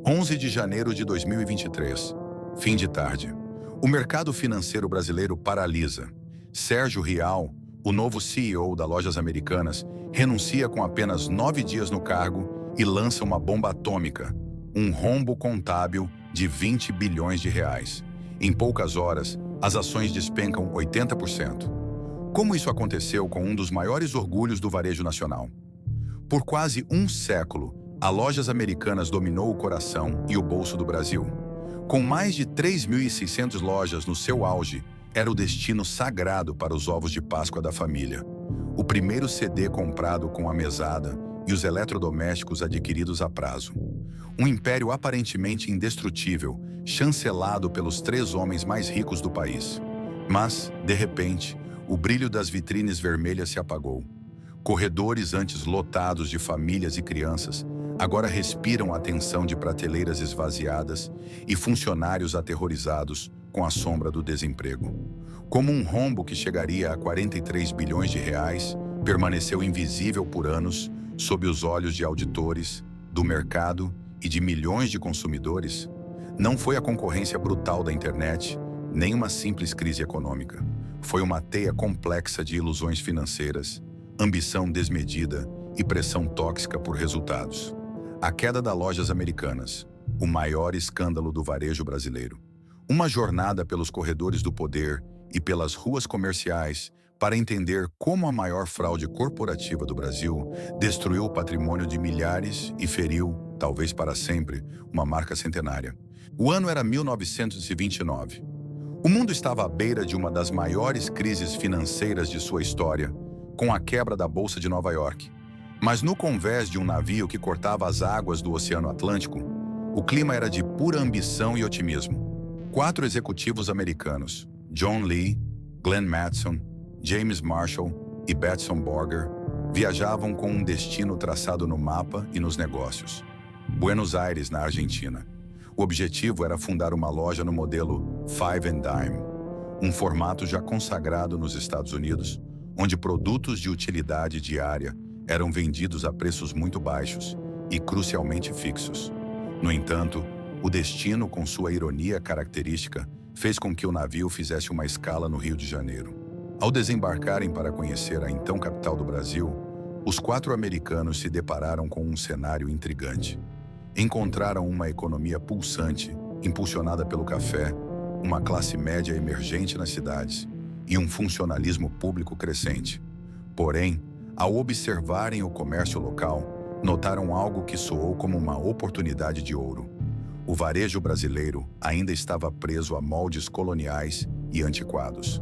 11 de janeiro de 2023. Fim de tarde. O mercado financeiro brasileiro paralisa. Sérgio Rial, o novo CEO da Lojas Americanas, renuncia com apenas 9 dias no cargo e lança uma bomba atômica, um rombo contábil de 20 bilhões de reais. Em poucas horas, as ações despencam 80%. Como isso aconteceu com um dos maiores orgulhos do varejo nacional? Por quase um século, a Lojas Americanas dominou o coração e o bolso do Brasil. Com mais de 3.600 lojas no seu auge, era o destino sagrado para os ovos de Páscoa da família. O primeiro CD comprado com a mesada e os eletrodomésticos adquiridos a prazo. Um império aparentemente indestrutível, chancelado pelos 3 homens mais ricos do país. Mas, de repente, o brilho das vitrines vermelhas se apagou. Corredores antes lotados de famílias e crianças agora respiram a tensão de prateleiras esvaziadas e funcionários aterrorizados com a sombra do desemprego. Como um rombo que chegaria a 43 bilhões de reais, permaneceu invisível por anos sob os olhos de auditores, do mercado e de milhões de consumidores. Não foi a concorrência brutal da internet, nem uma simples crise econômica. Foi uma teia complexa de ilusões financeiras, ambição desmedida e pressão tóxica por resultados. A queda das Lojas Americanas, o maior escândalo do varejo brasileiro. Uma jornada pelos corredores do poder e pelas ruas comerciais para entender como a maior fraude corporativa do Brasil destruiu o patrimônio de milhares e feriu, talvez para sempre, uma marca centenária. O ano era 1929. O mundo estava à beira de uma das maiores crises financeiras de sua história, com a quebra da Bolsa de Nova York. Mas no convés de um navio que cortava as águas do Oceano Atlântico, o clima era de pura ambição e otimismo. 4 executivos americanos, John Lee, Glenn Mattson, James Marshall e Betson Borger, viajavam com um destino traçado no mapa e nos negócios. Buenos Aires, na Argentina. O objetivo era fundar uma loja no modelo Five and Dime, um formato já consagrado nos Estados Unidos, onde produtos de utilidade diária eram vendidos a preços muito baixos e crucialmente fixos. No entanto, o destino, com sua ironia característica, fez com que o navio fizesse uma escala no Rio de Janeiro. Ao desembarcarem para conhecer a então capital do Brasil, os 4 americanos se depararam com um cenário intrigante. Encontraram uma economia pulsante, impulsionada pelo café, uma classe média emergente nas cidades e um funcionalismo público crescente. Porém, ao observarem o comércio local, notaram algo que soou como uma oportunidade de ouro. O varejo brasileiro ainda estava preso a moldes coloniais e antiquados.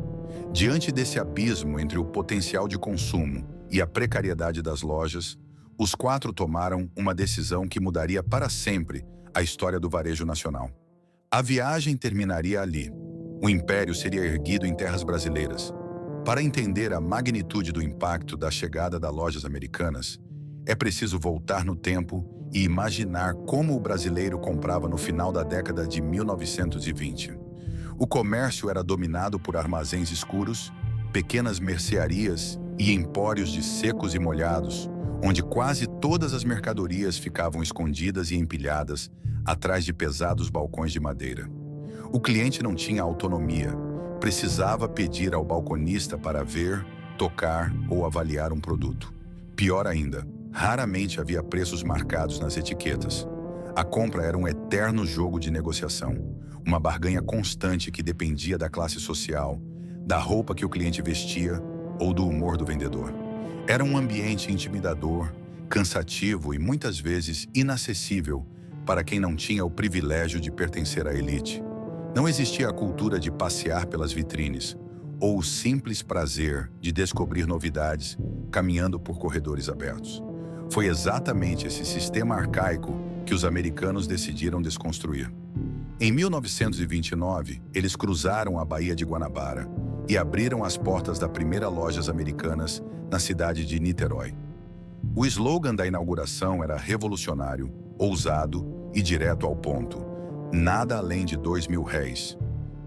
Diante desse abismo entre o potencial de consumo e a precariedade das lojas, os 4 tomaram uma decisão que mudaria para sempre a história do varejo nacional. A viagem terminaria ali. O império seria erguido em terras brasileiras. Para entender a magnitude do impacto da chegada das Lojas Americanas, é preciso voltar no tempo e imaginar como o brasileiro comprava no final da década de 1920. O comércio era dominado por armazéns escuros, pequenas mercearias e empórios de secos e molhados, onde quase todas as mercadorias ficavam escondidas e empilhadas atrás de pesados balcões de madeira. O cliente não tinha autonomia, precisava pedir ao balconista para ver, tocar ou avaliar um produto. Pior ainda, raramente havia preços marcados nas etiquetas. A compra era um eterno jogo de negociação, uma barganha constante que dependia da classe social, da roupa que o cliente vestia ou do humor do vendedor. Era um ambiente intimidador, cansativo e muitas vezes inacessível para quem não tinha o privilégio de pertencer à elite. Não existia a cultura de passear pelas vitrines ou o simples prazer de descobrir novidades caminhando por corredores abertos. Foi exatamente esse sistema arcaico que os americanos decidiram desconstruir. Em 1929, eles cruzaram a Baía de Guanabara e abriram as portas da primeira Lojas Americanas na cidade de Niterói. O slogan da inauguração era revolucionário, ousado e direto ao ponto. Nada além de 2.000 réis.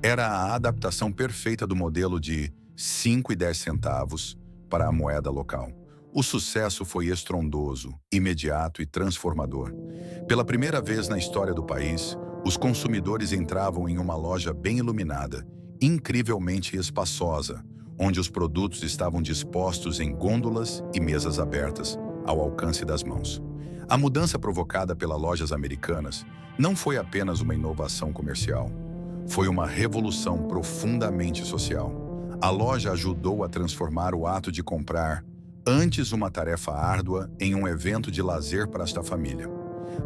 Era a adaptação perfeita do modelo de 5 e 10 centavos para a moeda local. O sucesso foi estrondoso, imediato e transformador. Pela primeira vez na história do país, os consumidores entravam em uma loja bem iluminada, incrivelmente espaçosa, onde os produtos estavam dispostos em gôndolas e mesas abertas, ao alcance das mãos. A mudança provocada pelas lojas americanas não foi apenas uma inovação comercial, foi uma revolução profundamente social. A loja ajudou a transformar o ato de comprar, antes uma tarefa árdua, em um evento de lazer para esta família.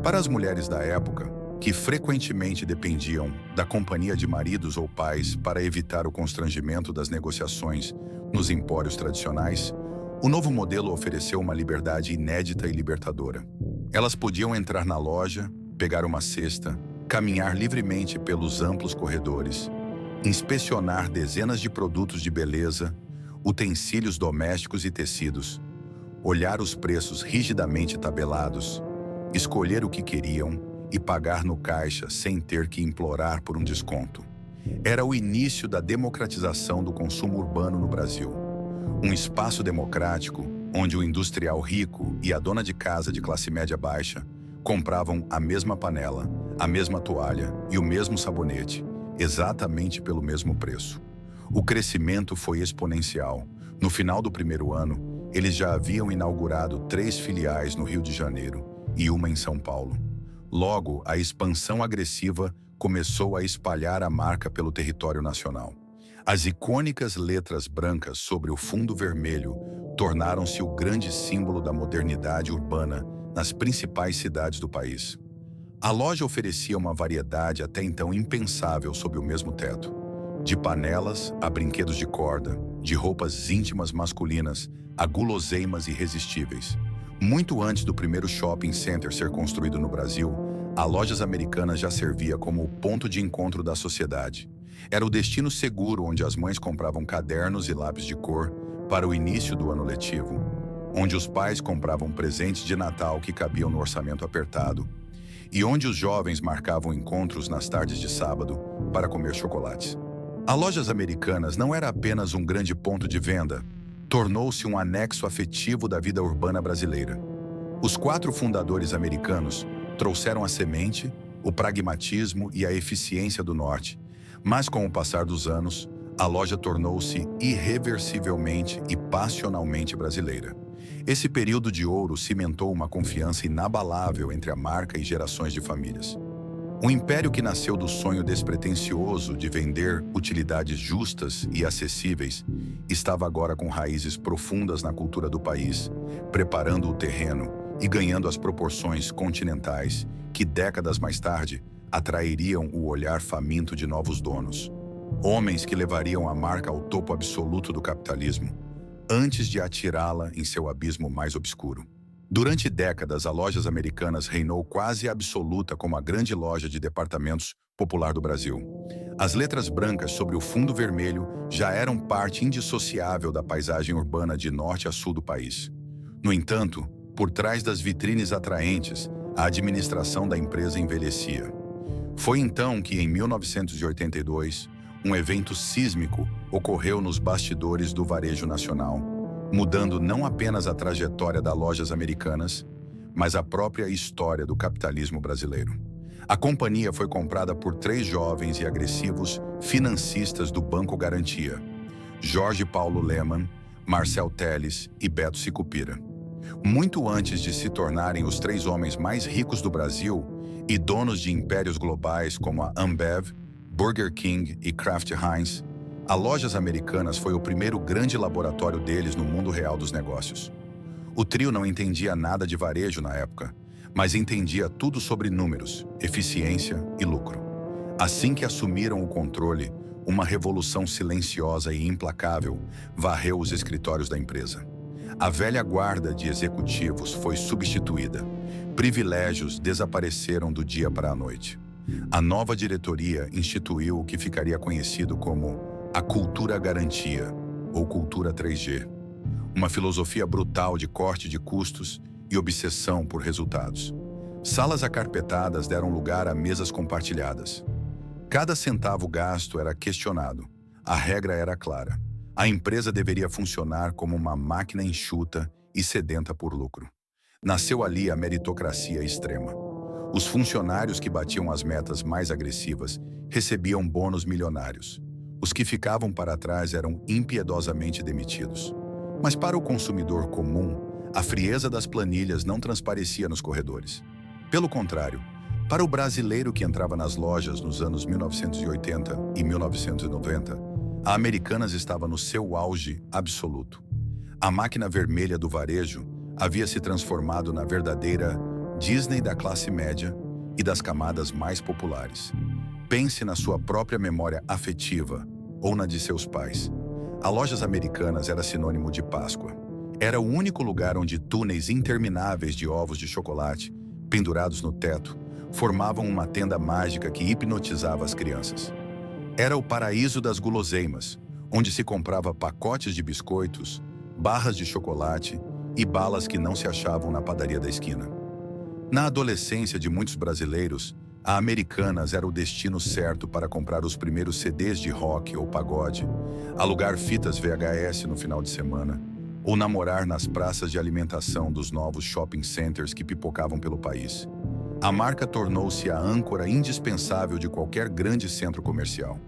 Para as mulheres da época, que frequentemente dependiam da companhia de maridos ou pais para evitar o constrangimento das negociações nos empórios tradicionais, o novo modelo ofereceu uma liberdade inédita e libertadora. Elas podiam entrar na loja, pegar uma cesta, caminhar livremente pelos amplos corredores, inspecionar dezenas de produtos de beleza, utensílios domésticos e tecidos, olhar os preços rigidamente tabelados, escolher o que queriam e pagar no caixa sem ter que implorar por um desconto. Era o início da democratização do consumo urbano no Brasil. Um espaço democrático onde o industrial rico e a dona de casa de classe média baixa compravam a mesma panela, a mesma toalha e o mesmo sabonete, exatamente pelo mesmo preço. O crescimento foi exponencial. No final do primeiro ano, eles já haviam inaugurado 3 filiais no Rio de Janeiro e uma em São Paulo. Logo, a expansão agressiva começou a espalhar a marca pelo território nacional. As icônicas letras brancas sobre o fundo vermelho tornaram-se o grande símbolo da modernidade urbana nas principais cidades do país. A loja oferecia uma variedade até então impensável sob o mesmo teto. De panelas a brinquedos de corda, de roupas íntimas masculinas a guloseimas irresistíveis. Muito antes do primeiro shopping center ser construído no Brasil, a Lojas Americanas já servia como o ponto de encontro da sociedade. Era o destino seguro onde as mães compravam cadernos e lápis de cor para o início do ano letivo, onde os pais compravam presentes de Natal que cabiam no orçamento apertado, e onde os jovens marcavam encontros nas tardes de sábado para comer chocolates. A Lojas Americanas não era apenas um grande ponto de venda, tornou-se um anexo afetivo da vida urbana brasileira. Os 4 fundadores americanos trouxeram a semente, o pragmatismo e a eficiência do Norte, mas com o passar dos anos, a loja tornou-se irreversivelmente e passionalmente brasileira. Esse período de ouro cimentou uma confiança inabalável entre a marca e gerações de famílias. Um império que nasceu do sonho despretensioso de vender utilidades justas e acessíveis estava agora com raízes profundas na cultura do país, preparando o terreno e ganhando as proporções continentais que, décadas mais tarde, atrairiam o olhar faminto de novos donos. Homens que levariam a marca ao topo absoluto do capitalismo, antes de atirá-la em seu abismo mais obscuro. Durante décadas, a Lojas Americanas reinou quase absoluta como a grande loja de departamentos popular do Brasil. As letras brancas sobre o fundo vermelho já eram parte indissociável da paisagem urbana de norte a sul do país. No entanto, por trás das vitrines atraentes, a administração da empresa envelhecia. Foi então que, em 1982, um evento sísmico ocorreu nos bastidores do varejo nacional, mudando não apenas a trajetória das Lojas Americanas, mas a própria história do capitalismo brasileiro. A companhia foi comprada por 3 jovens e agressivos financistas do Banco Garantia: Jorge Paulo Lemann, Marcel Telles e Beto Sicupira. Muito antes de se tornarem os 3 homens mais ricos do Brasil e donos de impérios globais como a Ambev, Burger King e Kraft Heinz, a Lojas Americanas foi o primeiro grande laboratório deles no mundo real dos negócios. O trio não entendia nada de varejo na época, mas entendia tudo sobre números, eficiência e lucro. Assim que assumiram o controle, uma revolução silenciosa e implacável varreu os escritórios da empresa. A velha guarda de executivos foi substituída. Privilégios desapareceram do dia para a noite. A nova diretoria instituiu o que ficaria conhecido como a cultura garantia, ou cultura 3G. Uma filosofia brutal de corte de custos e obsessão por resultados. Salas acarpetadas deram lugar a mesas compartilhadas. Cada centavo gasto era questionado. A regra era clara. A empresa deveria funcionar como uma máquina enxuta e sedenta por lucro. Nasceu ali a meritocracia extrema. Os funcionários que batiam as metas mais agressivas recebiam bônus milionários. Os que ficavam para trás eram impiedosamente demitidos. Mas para o consumidor comum, a frieza das planilhas não transparecia nos corredores. Pelo contrário, para o brasileiro que entrava nas lojas nos anos 1980 e 1990, a Americanas estava no seu auge absoluto. A máquina vermelha do varejo havia se transformado na verdadeira Disney da classe média e das camadas mais populares. Pense na sua própria memória afetiva ou na de seus pais. A Lojas Americanas era sinônimo de Páscoa. Era o único lugar onde túneis intermináveis de ovos de chocolate, pendurados no teto, formavam uma tenda mágica que hipnotizava as crianças. Era o paraíso das guloseimas, onde se comprava pacotes de biscoitos, barras de chocolate e balas que não se achavam na padaria da esquina. Na adolescência de muitos brasileiros, a Americanas era o destino certo para comprar os primeiros CDs de rock ou pagode, alugar fitas VHS no final de semana, ou namorar nas praças de alimentação dos novos shopping centers que pipocavam pelo país. A marca tornou-se a âncora indispensável de qualquer grande centro comercial.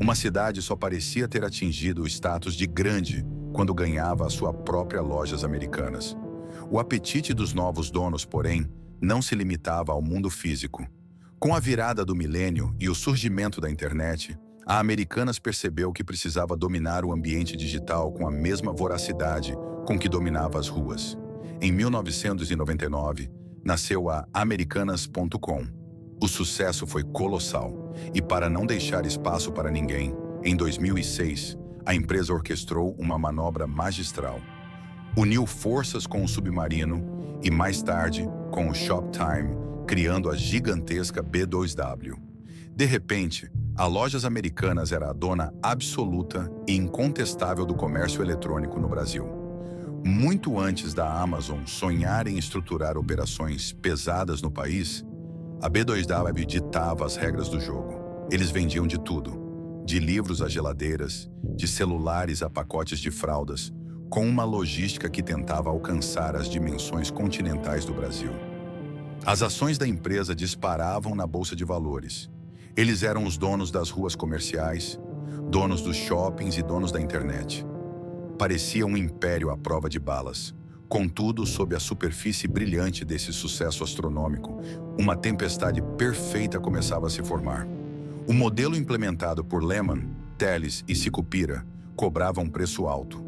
Uma cidade só parecia ter atingido o status de grande quando ganhava a sua própria Lojas Americanas. O apetite dos novos donos, porém, não se limitava ao mundo físico. Com a virada do milênio e o surgimento da internet, a Americanas percebeu que precisava dominar o ambiente digital com a mesma voracidade com que dominava as ruas. Em 1999, nasceu a Americanas.com. O sucesso foi colossal, e para não deixar espaço para ninguém, em 2006, a empresa orquestrou uma manobra magistral. Uniu forças com o Submarino e, mais tarde, com o Shoptime, criando a gigantesca B2W. De repente, a Lojas Americanas era a dona absoluta e incontestável do comércio eletrônico no Brasil. Muito antes da Amazon sonhar em estruturar operações pesadas no país, a B2W ditava as regras do jogo. Eles vendiam de tudo, de livros a geladeiras, de celulares a pacotes de fraldas, com uma logística que tentava alcançar as dimensões continentais do Brasil. As ações da empresa disparavam na bolsa de valores. Eles eram os donos das ruas comerciais, donos dos shoppings e donos da internet. Parecia um império à prova de balas. Contudo, sob a superfície brilhante desse sucesso astronômico, uma tempestade perfeita começava a se formar. O modelo implementado por Lehman, Teles e Sicupira cobrava um preço alto.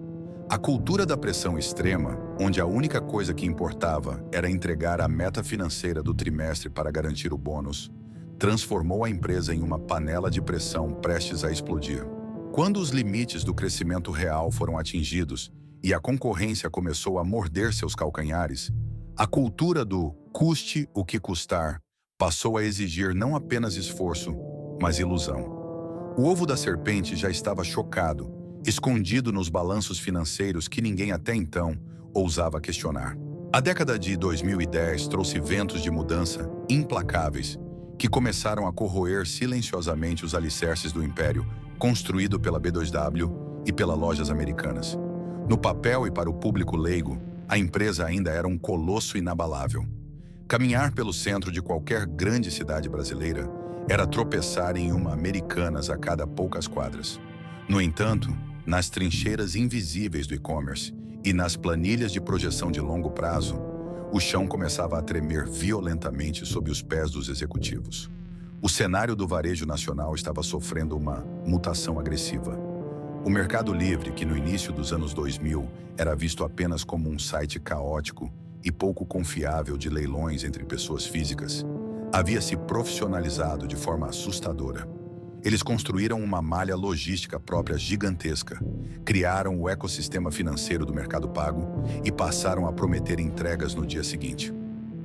A cultura da pressão extrema, onde a única coisa que importava era entregar a meta financeira do trimestre para garantir o bônus, transformou a empresa em uma panela de pressão prestes a explodir. Quando os limites do crescimento real foram atingidos e a concorrência começou a morder seus calcanhares, a cultura do custe o que custar passou a exigir não apenas esforço, mas ilusão. O ovo da serpente já estava chocado, escondido nos balanços financeiros que ninguém até então ousava questionar. A década de 2010 trouxe ventos de mudança implacáveis que começaram a corroer silenciosamente os alicerces do império construído pela B2W e pela Lojas Americanas. No papel e para o público leigo, a empresa ainda era um colosso inabalável. Caminhar pelo centro de qualquer grande cidade brasileira era tropeçar em uma Americanas a cada poucas quadras. No entanto, nas trincheiras invisíveis do e-commerce e nas planilhas de projeção de longo prazo, o chão começava a tremer violentamente sob os pés dos executivos. O cenário do varejo nacional estava sofrendo uma mutação agressiva. O Mercado Livre, que no início dos anos 2000 era visto apenas como um site caótico e pouco confiável de leilões entre pessoas físicas, havia se profissionalizado de forma assustadora. Eles construíram uma malha logística própria gigantesca, criaram o ecossistema financeiro do Mercado Pago e passaram a prometer entregas no dia seguinte.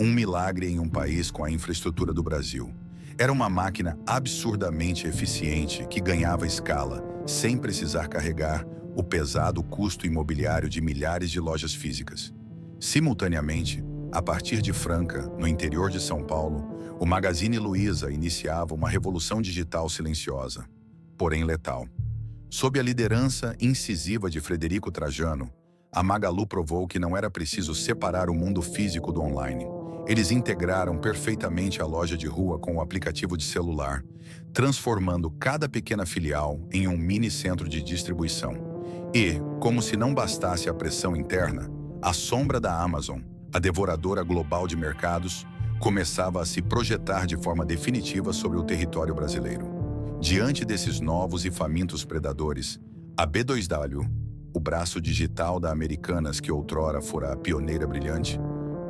Um milagre em um país com a infraestrutura do Brasil. Era uma máquina absurdamente eficiente que ganhava escala, sem precisar carregar o pesado custo imobiliário de milhares de lojas físicas. Simultaneamente, a partir de Franca, no interior de São Paulo, o Magazine Luiza iniciava uma revolução digital silenciosa, porém letal. Sob a liderança incisiva de Frederico Trajano, A Magalu provou que não era preciso separar o mundo físico do online. Eles integraram perfeitamente a loja de rua com o aplicativo de celular, transformando cada pequena filial em um mini centro de distribuição. E, como se não bastasse a pressão interna, a sombra da Amazon, a devoradora global de mercados, começava a se projetar de forma definitiva sobre o território brasileiro. Diante desses novos e famintos predadores, a B2W, o braço digital da Americanas que outrora fora a pioneira brilhante,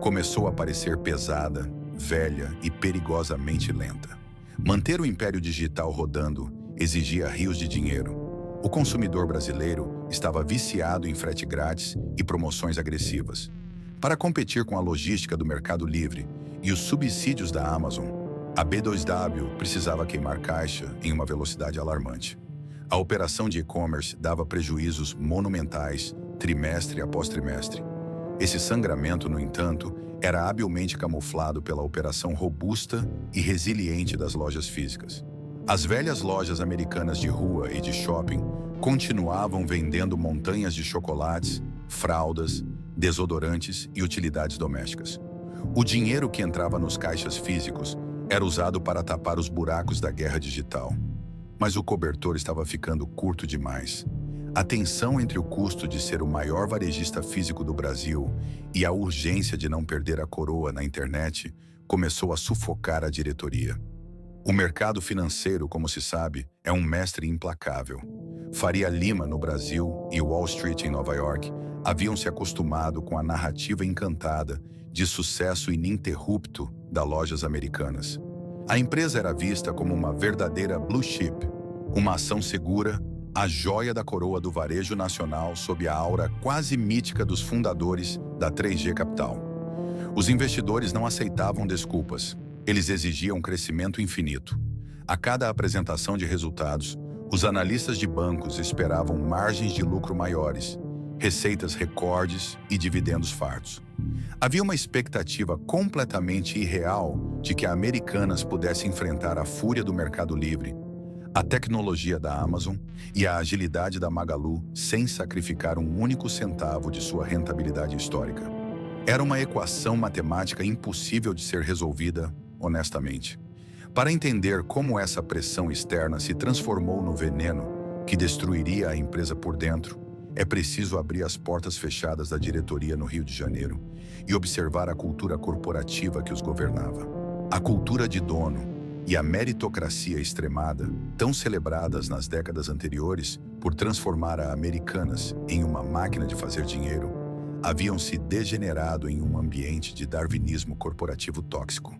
começou a parecer pesada, velha e perigosamente lenta. Manter o império digital rodando exigia rios de dinheiro. O consumidor brasileiro estava viciado em frete grátis e promoções agressivas. Para competir com a logística do Mercado Livre e os subsídios da Amazon, a B2W precisava queimar caixa em uma velocidade alarmante. A operação de e-commerce dava prejuízos monumentais, trimestre após trimestre. Esse sangramento, no entanto, era habilmente camuflado pela operação robusta e resiliente das lojas físicas. As velhas lojas americanas de rua e de shopping continuavam vendendo montanhas de chocolates, fraldas, desodorantes e utilidades domésticas. O dinheiro que entrava nos caixas físicos era usado para tapar os buracos da guerra digital. Mas o cobertor estava ficando curto demais. A tensão entre o custo de ser o maior varejista físico do Brasil e a urgência de não perder a coroa na internet começou a sufocar a diretoria. O mercado financeiro, como se sabe, é um mestre implacável. Faria Lima, no Brasil, e Wall Street, em Nova York, haviam se acostumado com a narrativa encantada de sucesso ininterrupto das lojas americanas. A empresa era vista como uma verdadeira blue chip, uma ação segura, a joia da coroa do varejo nacional sob a aura quase mítica dos fundadores da 3G Capital. Os investidores não aceitavam desculpas, eles exigiam crescimento infinito. A cada apresentação de resultados, os analistas de bancos esperavam margens de lucro maiores, receitas recordes e dividendos fartos. Havia uma expectativa completamente irreal de que a Americanas pudesse enfrentar a fúria do Mercado Livre, a tecnologia da Amazon e a agilidade da Magalu sem sacrificar um único centavo de sua rentabilidade histórica. Era uma equação matemática impossível de ser resolvida honestamente. Para entender como essa pressão externa se transformou no veneno que destruiria a empresa por dentro, é preciso abrir as portas fechadas da diretoria no Rio de Janeiro e observar a cultura corporativa que os governava. A cultura de dono e a meritocracia extremada, tão celebradas nas décadas anteriores por transformar a Americanas em uma máquina de fazer dinheiro, haviam se degenerado em um ambiente de darwinismo corporativo tóxico.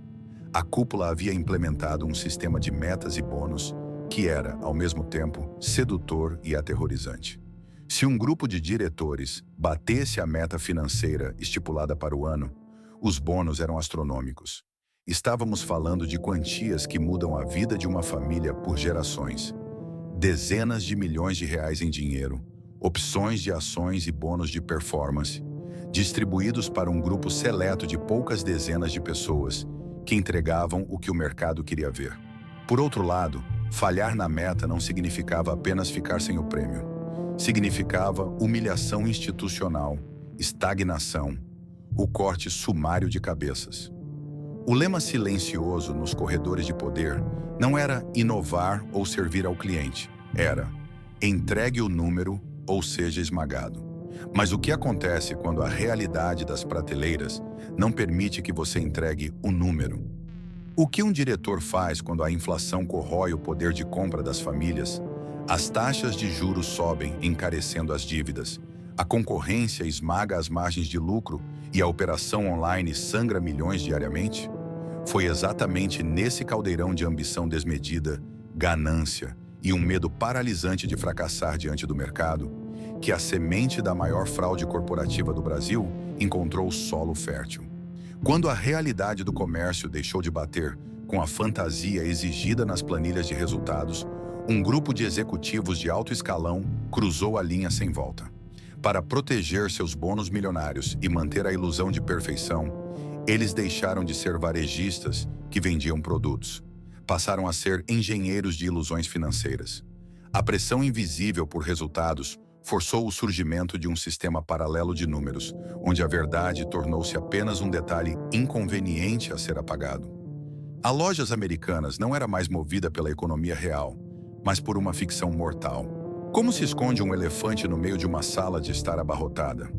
A cúpula havia implementado um sistema de metas e bônus que era, ao mesmo tempo, sedutor e aterrorizante. Se um grupo de diretores batesse a meta financeira estipulada para o ano, os bônus eram astronômicos. Estávamos falando de quantias que mudam a vida de uma família por gerações. Dezenas de milhões de reais em dinheiro, opções de ações e bônus de performance, distribuídos para um grupo seleto de poucas dezenas de pessoas que entregavam o que o mercado queria ver. Por outro lado, falhar na meta não significava apenas ficar sem o prêmio. Significava humilhação institucional, estagnação, o corte sumário de cabeças. O lema silencioso nos corredores de poder não era inovar ou servir ao cliente, era entregue o número ou seja esmagado. Mas o que acontece quando a realidade das prateleiras não permite que você entregue o número? O que um diretor faz quando a inflação corrói o poder de compra das famílias? As taxas de juros sobem, encarecendo as dívidas. A concorrência esmaga as margens de lucro e a operação online sangra milhões diariamente? Foi exatamente nesse caldeirão de ambição desmedida, ganância e um medo paralisante de fracassar diante do mercado que a semente da maior fraude corporativa do Brasil encontrou solo fértil. Quando a realidade do comércio deixou de bater com a fantasia exigida nas planilhas de resultados, um grupo de executivos de alto escalão cruzou a linha sem volta. Para proteger seus bônus milionários e manter a ilusão de perfeição, eles deixaram de ser varejistas que vendiam produtos. Passaram a ser engenheiros de ilusões financeiras. A pressão invisível por resultados forçou o surgimento de um sistema paralelo de números, onde a verdade tornou-se apenas um detalhe inconveniente a ser apagado. A Lojas Americanas não era mais movida pela economia real, mas por uma ficção mortal. Como se esconde um elefante no meio de uma sala de estar abarrotada?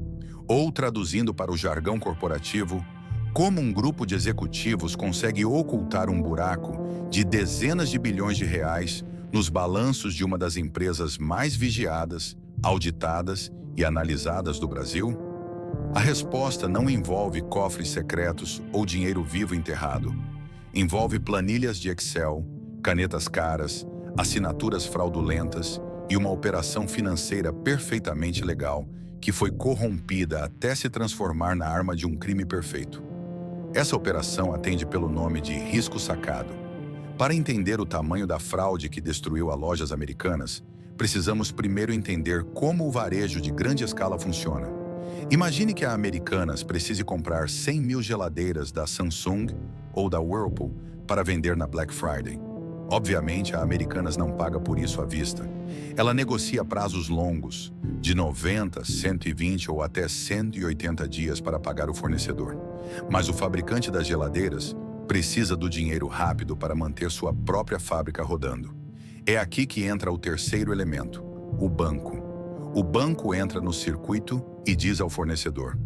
Ou, traduzindo para o jargão corporativo, como um grupo de executivos consegue ocultar um buraco de dezenas de bilhões de reais nos balanços de uma das empresas mais vigiadas, auditadas e analisadas do Brasil? A resposta não envolve cofres secretos ou dinheiro vivo enterrado. Envolve planilhas de Excel, canetas caras, assinaturas fraudulentas e uma operação financeira perfeitamente legal que foi corrompida até se transformar na arma de um crime perfeito. Essa operação atende pelo nome de risco sacado. Para entender o tamanho da fraude que destruiu a Lojas Americanas, precisamos primeiro entender como o varejo de grande escala funciona. Imagine que a Americanas precise comprar 100 mil geladeiras da Samsung ou da Whirlpool para vender na Black Friday. Obviamente, a Americanas não paga por isso à vista. Ela negocia prazos longos, de 90, 120 ou até 180 dias para pagar o fornecedor. Mas o fabricante das geladeiras precisa do dinheiro rápido para manter sua própria fábrica rodando. É aqui que entra o terceiro elemento, o banco. O banco entra no circuito e diz ao fornecedor: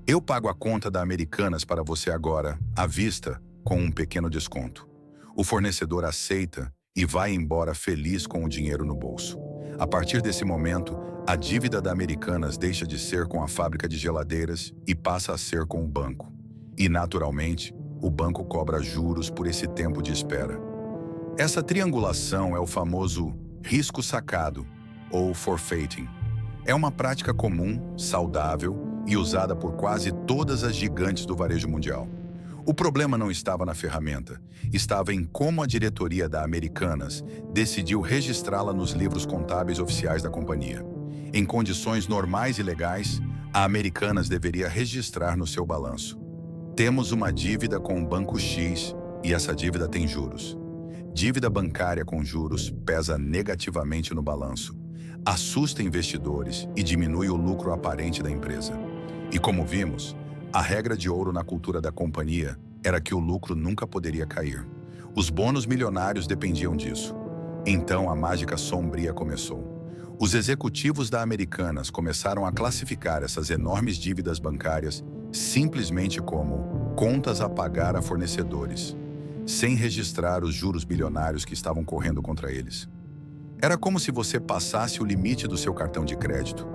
eu pago a conta da Americanas para você agora, à vista, com um pequeno desconto. O fornecedor aceita e vai embora feliz com o dinheiro no bolso. A partir desse momento, a dívida da Americanas deixa de ser com a fábrica de geladeiras e passa a ser com o banco. E, naturalmente, o banco cobra juros por esse tempo de espera. Essa triangulação é o famoso risco sacado, ou forfeiting. É uma prática comum, saudável e usada por quase todas as gigantes do varejo mundial. O problema não estava na ferramenta, estava em como a diretoria da Americanas decidiu registrá-la nos livros contábeis oficiais da companhia. Em condições normais e legais, a Americanas deveria registrar no seu balanço: temos uma dívida com o Banco X e essa dívida tem juros. Dívida bancária com juros pesa negativamente no balanço, assusta investidores e diminui o lucro aparente da empresa. E como vimos, a regra de ouro na cultura da companhia era que o lucro nunca poderia cair. Os bônus milionários dependiam disso. Então a mágica sombria começou. Os executivos da Americanas começaram a classificar essas enormes dívidas bancárias simplesmente como contas a pagar a fornecedores, sem registrar os juros bilionários que estavam correndo contra eles. Era como se você passasse o limite do seu cartão de crédito.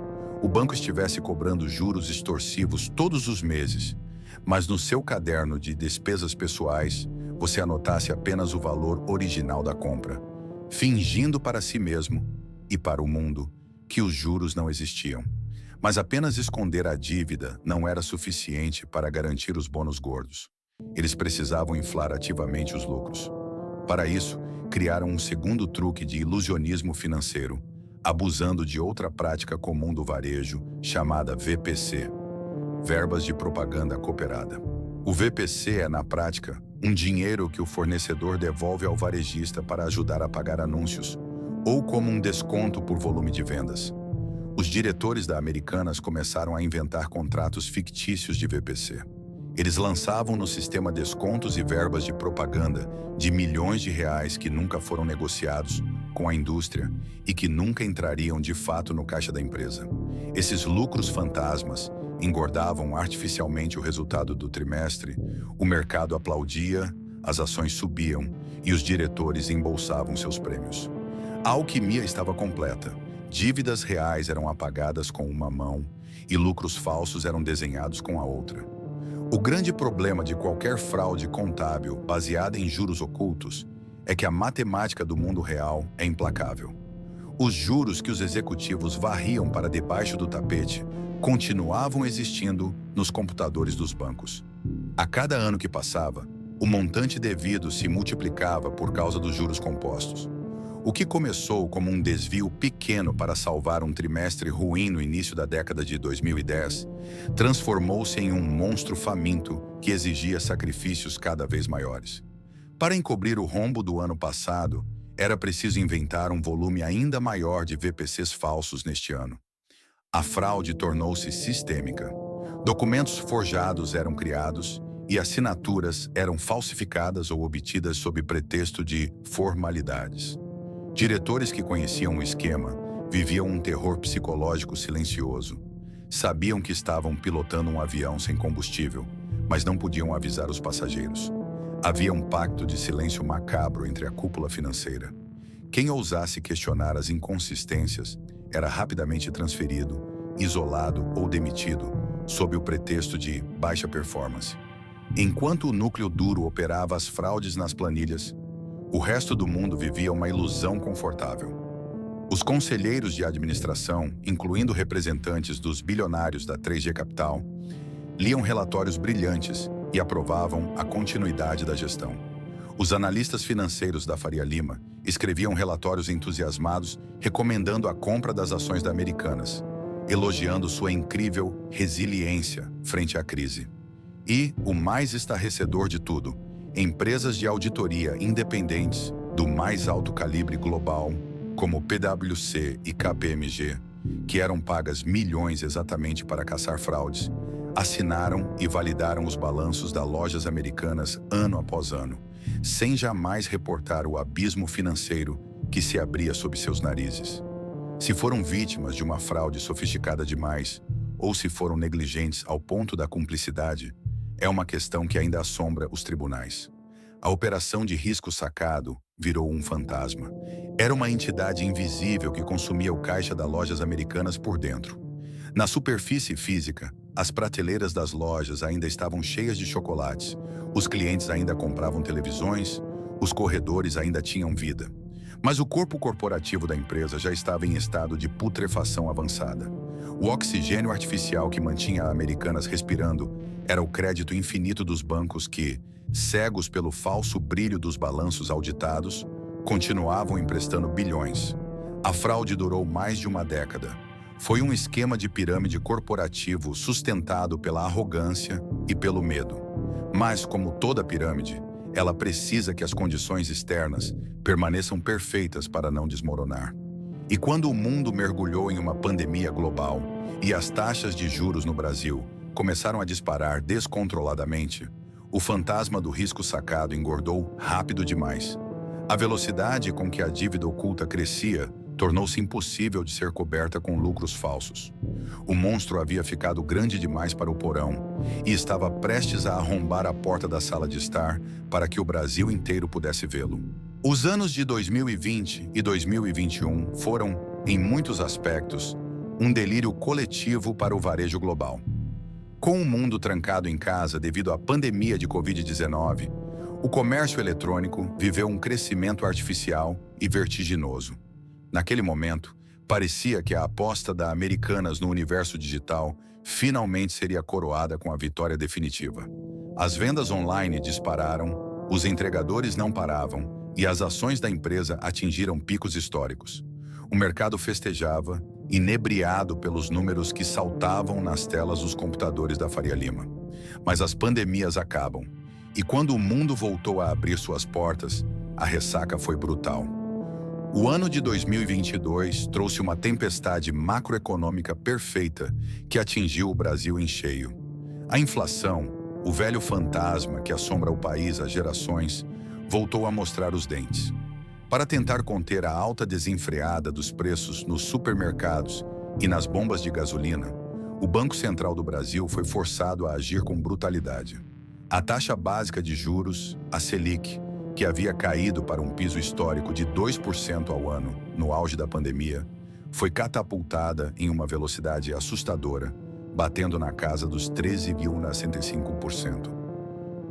O banco estivesse cobrando juros extorsivos todos os meses, mas no seu caderno de despesas pessoais, você anotasse apenas o valor original da compra, fingindo para si mesmo e para o mundo que os juros não existiam. Mas apenas esconder a dívida não era suficiente para garantir os bônus gordos. Eles precisavam inflar ativamente os lucros. Para isso, criaram um segundo truque de ilusionismo financeiro, abusando de outra prática comum do varejo, chamada VPC, verbas de propaganda cooperada. O VPC é, na prática, um dinheiro que o fornecedor devolve ao varejista para ajudar a pagar anúncios, ou como um desconto por volume de vendas. Os diretores da Americanas começaram a inventar contratos fictícios de VPC. Eles lançavam no sistema descontos e verbas de propaganda de milhões de reais que nunca foram negociados com a indústria e que nunca entrariam de fato no caixa da empresa. Esses lucros fantasmas engordavam artificialmente o resultado do trimestre, o mercado aplaudia, as ações subiam e os diretores embolsavam seus prêmios. A alquimia estava completa. Dívidas reais eram apagadas com uma mão e lucros falsos eram desenhados com a outra. O grande problema de qualquer fraude contábil baseada em juros ocultos é que a matemática do mundo real é implacável. Os juros que os executivos varriam para debaixo do tapete continuavam existindo nos computadores dos bancos. A cada ano que passava, o montante devido se multiplicava por causa dos juros compostos. O que começou como um desvio pequeno para salvar um trimestre ruim no início da década de 2010, transformou-se em um monstro faminto que exigia sacrifícios cada vez maiores. Para encobrir o rombo do ano passado, era preciso inventar um volume ainda maior de VPCs falsos neste ano. A fraude tornou-se sistêmica. Documentos forjados eram criados e assinaturas eram falsificadas ou obtidas sob pretexto de formalidades. Diretores que conheciam o esquema viviam um terror psicológico silencioso. Sabiam que estavam pilotando um avião sem combustível, mas não podiam avisar os passageiros. Havia um pacto de silêncio macabro entre a cúpula financeira. Quem ousasse questionar as inconsistências era rapidamente transferido, isolado ou demitido, sob o pretexto de baixa performance. Enquanto o núcleo duro operava as fraudes nas planilhas, o resto do mundo vivia uma ilusão confortável. Os conselheiros de administração, incluindo representantes dos bilionários da 3G Capital, liam relatórios brilhantes e aprovavam a continuidade da gestão. Os analistas financeiros da Faria Lima escreviam relatórios entusiasmados recomendando a compra das ações da Americanas, elogiando sua incrível resiliência frente à crise. E, o mais estarrecedor de tudo, empresas de auditoria independentes do mais alto calibre global, como PwC e KPMG, que eram pagas milhões exatamente para caçar fraudes, assinaram e validaram os balanços das lojas americanas ano após ano, sem jamais reportar o abismo financeiro que se abria sob seus narizes. Se foram vítimas de uma fraude sofisticada demais, ou se foram negligentes ao ponto da cumplicidade, é uma questão que ainda assombra os tribunais. A operação de risco sacado virou um fantasma. Era uma entidade invisível que consumia o caixa das lojas americanas por dentro. Na superfície física, as prateleiras das lojas ainda estavam cheias de chocolates, os clientes ainda compravam televisões, os corredores ainda tinham vida. Mas o corpo corporativo da empresa já estava em estado de putrefação avançada. O oxigênio artificial que mantinha a Americanas respirando era o crédito infinito dos bancos que, cegos pelo falso brilho dos balanços auditados, continuavam emprestando bilhões. A fraude durou mais de uma década. Foi um esquema de pirâmide corporativo sustentado pela arrogância e pelo medo. Mas, como toda pirâmide, ela precisa que as condições externas permaneçam perfeitas para não desmoronar. E quando o mundo mergulhou em uma pandemia global e as taxas de juros no Brasil começaram a disparar descontroladamente, o fantasma do risco sacado engordou rápido demais. A velocidade com que a dívida oculta crescia tornou-se impossível de ser coberta com lucros falsos. O monstro havia ficado grande demais para o porão e estava prestes a arrombar a porta da sala de estar para que o Brasil inteiro pudesse vê-lo. Os anos de 2020 e 2021 foram, em muitos aspectos, um delírio coletivo para o varejo global. Com o mundo trancado em casa devido à pandemia de Covid-19, o comércio eletrônico viveu um crescimento artificial e vertiginoso. Naquele momento, parecia que a aposta da Americanas no universo digital finalmente seria coroada com a vitória definitiva. As vendas online dispararam, os entregadores não paravam e as ações da empresa atingiram picos históricos. O mercado festejava, inebriado pelos números que saltavam nas telas dos computadores da Faria Lima. Mas as pandemias acabam, e quando o mundo voltou a abrir suas portas, a ressaca foi brutal. O ano de 2022 trouxe uma tempestade macroeconômica perfeita que atingiu o Brasil em cheio. A inflação, o velho fantasma que assombra o país há gerações, voltou a mostrar os dentes. Para tentar conter a alta desenfreada dos preços nos supermercados e nas bombas de gasolina, o Banco Central do Brasil foi forçado a agir com brutalidade. A taxa básica de juros, a Selic, que havia caído para um piso histórico de 2% ao ano no auge da pandemia, foi catapultada em uma velocidade assustadora, batendo na casa dos 13,65%.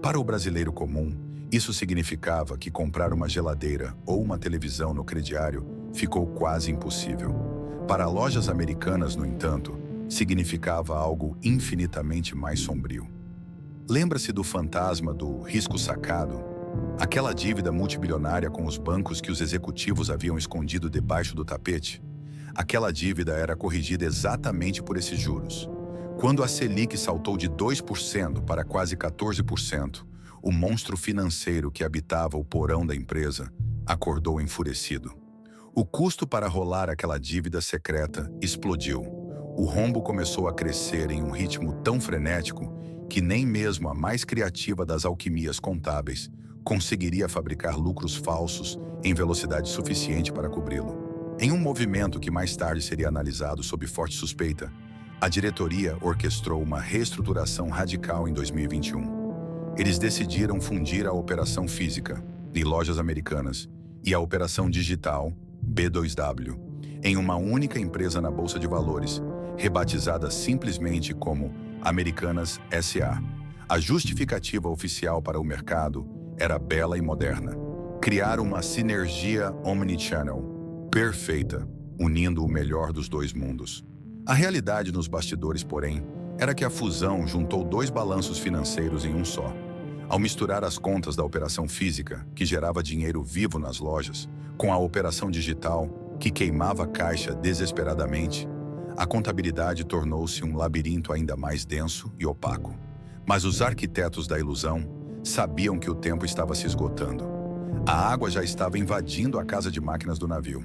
Para o brasileiro comum, isso significava que comprar uma geladeira ou uma televisão no crediário ficou quase impossível. Para lojas americanas, no entanto, significava algo infinitamente mais sombrio. Lembra-se do fantasma do risco sacado? Aquela dívida multibilionária com os bancos que os executivos haviam escondido debaixo do tapete? Aquela dívida era corrigida exatamente por esses juros. Quando a Selic saltou de 2% para quase 14%, o monstro financeiro que habitava o porão da empresa acordou enfurecido. O custo para rolar aquela dívida secreta explodiu. O rombo começou a crescer em um ritmo tão frenético que nem mesmo a mais criativa das alquimias contábeis conseguiria fabricar lucros falsos em velocidade suficiente para cobri-lo. Em um movimento que mais tarde seria analisado sob forte suspeita, a diretoria orquestrou uma reestruturação radical em 2021. Eles decidiram fundir a operação física, de lojas americanas, e a operação digital, B2W, em uma única empresa na Bolsa de Valores, rebatizada simplesmente como Americanas S.A. A justificativa oficial para o mercado era bela e moderna: criar uma sinergia omnichannel perfeita, unindo o melhor dos dois mundos. A realidade nos bastidores, porém, era que a fusão juntou dois balanços financeiros em um só. Ao misturar as contas da operação física, que gerava dinheiro vivo nas lojas, com a operação digital, que queimava a caixa desesperadamente, a contabilidade tornou-se um labirinto ainda mais denso e opaco. Mas os arquitetos da ilusão sabiam que o tempo estava se esgotando. A água já estava invadindo a casa de máquinas do navio.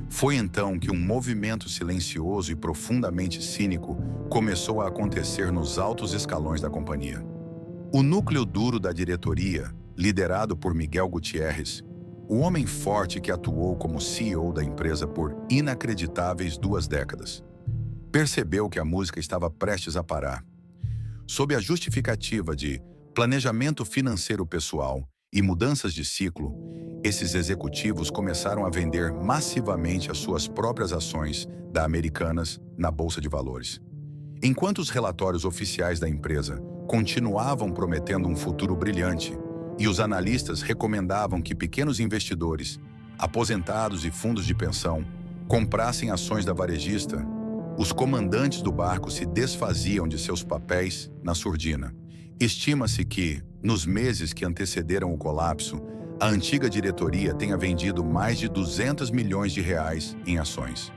Foi então que um movimento silencioso e profundamente cínico começou a acontecer nos altos escalões da companhia. O núcleo duro da diretoria, liderado por Miguel Gutierrez, o homem forte que atuou como CEO da empresa por inacreditáveis 2 décadas, percebeu que a música estava prestes a parar. Sob a justificativa de planejamento financeiro pessoal e mudanças de ciclo, esses executivos começaram a vender massivamente as suas próprias ações da Americanas na Bolsa de Valores. Enquanto os relatórios oficiais da empresa continuavam prometendo um futuro brilhante e os analistas recomendavam que pequenos investidores, aposentados e fundos de pensão comprassem ações da varejista, os comandantes do barco se desfaziam de seus papéis na surdina. Estima-se que, nos meses que antecederam o colapso, a antiga diretoria tenha vendido mais de 200 milhões de reais em ações.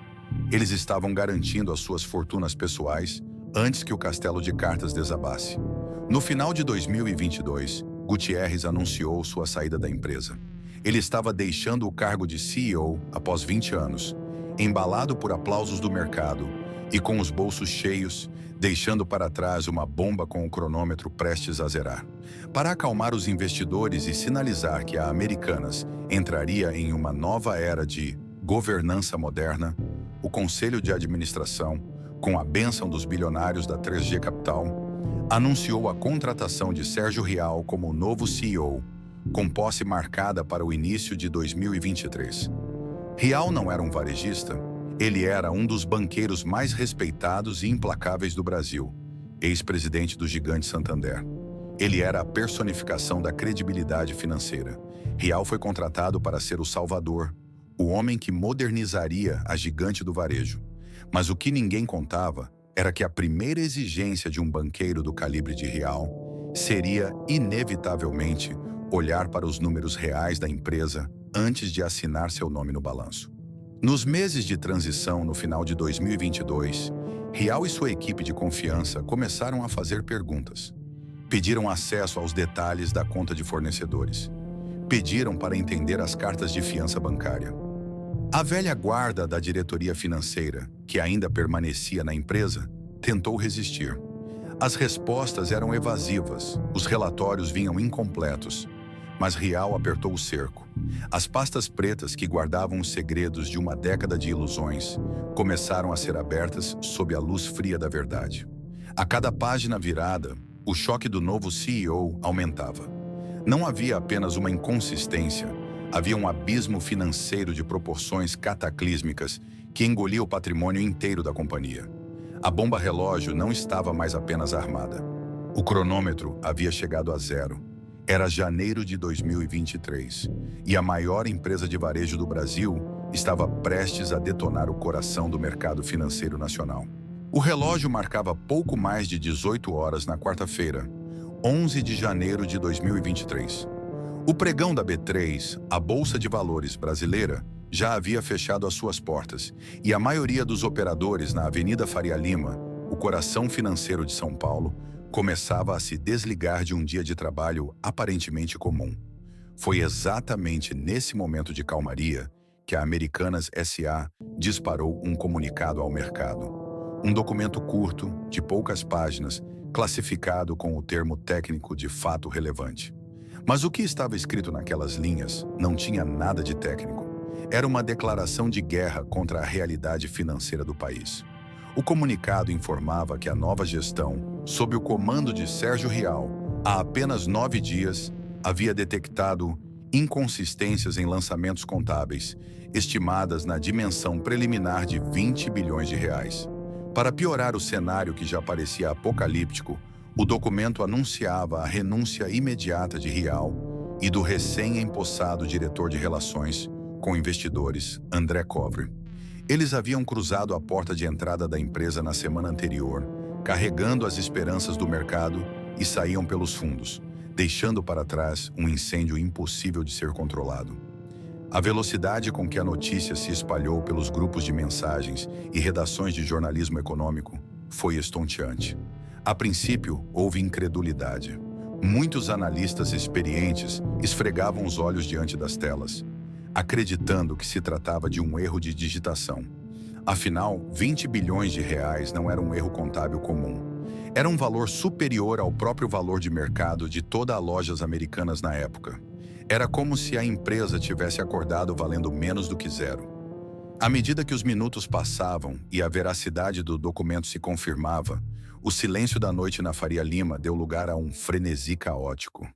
Eles estavam garantindo as suas fortunas pessoais antes que o castelo de cartas desabasse. No final de 2022, Gutierrez anunciou sua saída da empresa. Ele estava deixando o cargo de CEO após 20 anos, embalado por aplausos do mercado e com os bolsos cheios, deixando para trás uma bomba com o cronômetro prestes a zerar. Para acalmar os investidores e sinalizar que a Americanas entraria em uma nova era de governança moderna, o Conselho de Administração, com a bênção dos bilionários da 3G Capital, anunciou a contratação de Sérgio Rial como o novo CEO, com posse marcada para o início de 2023. Rial não era um varejista, ele era um dos banqueiros mais respeitados e implacáveis do Brasil, ex-presidente do gigante Santander. Ele era a personificação da credibilidade financeira. Rial foi contratado para ser o salvador, o homem que modernizaria a gigante do varejo. Mas o que ninguém contava era que a primeira exigência de um banqueiro do calibre de Rial seria, inevitavelmente, olhar para os números reais da empresa antes de assinar seu nome no balanço. Nos meses de transição no final de 2022, Rial e sua equipe de confiança começaram a fazer perguntas. Pediram acesso aos detalhes da conta de fornecedores. Pediram para entender as cartas de fiança bancária. A velha guarda da diretoria financeira, que ainda permanecia na empresa, tentou resistir. As respostas eram evasivas, os relatórios vinham incompletos. Mas Rial apertou o cerco. As pastas pretas que guardavam os segredos de uma década de ilusões começaram a ser abertas sob a luz fria da verdade. A cada página virada, o choque do novo CEO aumentava. Não havia apenas uma inconsistência, havia um abismo financeiro de proporções cataclísmicas que engolia o patrimônio inteiro da companhia. A bomba relógio não estava mais apenas armada. O cronômetro havia chegado a zero. Era janeiro de 2023 e a maior empresa de varejo do Brasil estava prestes a detonar o coração do mercado financeiro nacional. O relógio marcava pouco mais de 18 horas na quarta-feira, 11 de janeiro de 2023. O pregão da B3, a Bolsa de Valores brasileira, já havia fechado as suas portas e a maioria dos operadores na Avenida Faria Lima, o coração financeiro de São Paulo, começava a se desligar de um dia de trabalho aparentemente comum. Foi exatamente nesse momento de calmaria que a Americanas S.A. disparou um comunicado ao mercado. Um documento curto, de poucas páginas, classificado com o termo técnico de fato relevante. Mas o que estava escrito naquelas linhas não tinha nada de técnico. Era uma declaração de guerra contra a realidade financeira do país. O comunicado informava que a nova gestão, sob o comando de Sérgio Rial, há apenas 9 dias, havia detectado inconsistências em lançamentos contábeis, estimadas na dimensão preliminar de 20 bilhões de reais. Para piorar o cenário que já parecia apocalíptico, o documento anunciava a renúncia imediata de Rial e do recém-empossado diretor de relações com investidores, André Covre. Eles haviam cruzado a porta de entrada da empresa na semana anterior, carregando as esperanças do mercado e saíam pelos fundos, deixando para trás um incêndio impossível de ser controlado. A velocidade com que a notícia se espalhou pelos grupos de mensagens e redações de jornalismo econômico foi estonteante. A princípio, houve incredulidade. Muitos analistas experientes esfregavam os olhos diante das telas, acreditando que se tratava de um erro de digitação. Afinal, 20 bilhões de reais não era um erro contábil comum. Era um valor superior ao próprio valor de mercado de todas as lojas americanas na época. Era como se a empresa tivesse acordado valendo menos do que zero. À medida que os minutos passavam e a veracidade do documento se confirmava, o silêncio da noite na Faria Lima deu lugar a um frenesi caótico.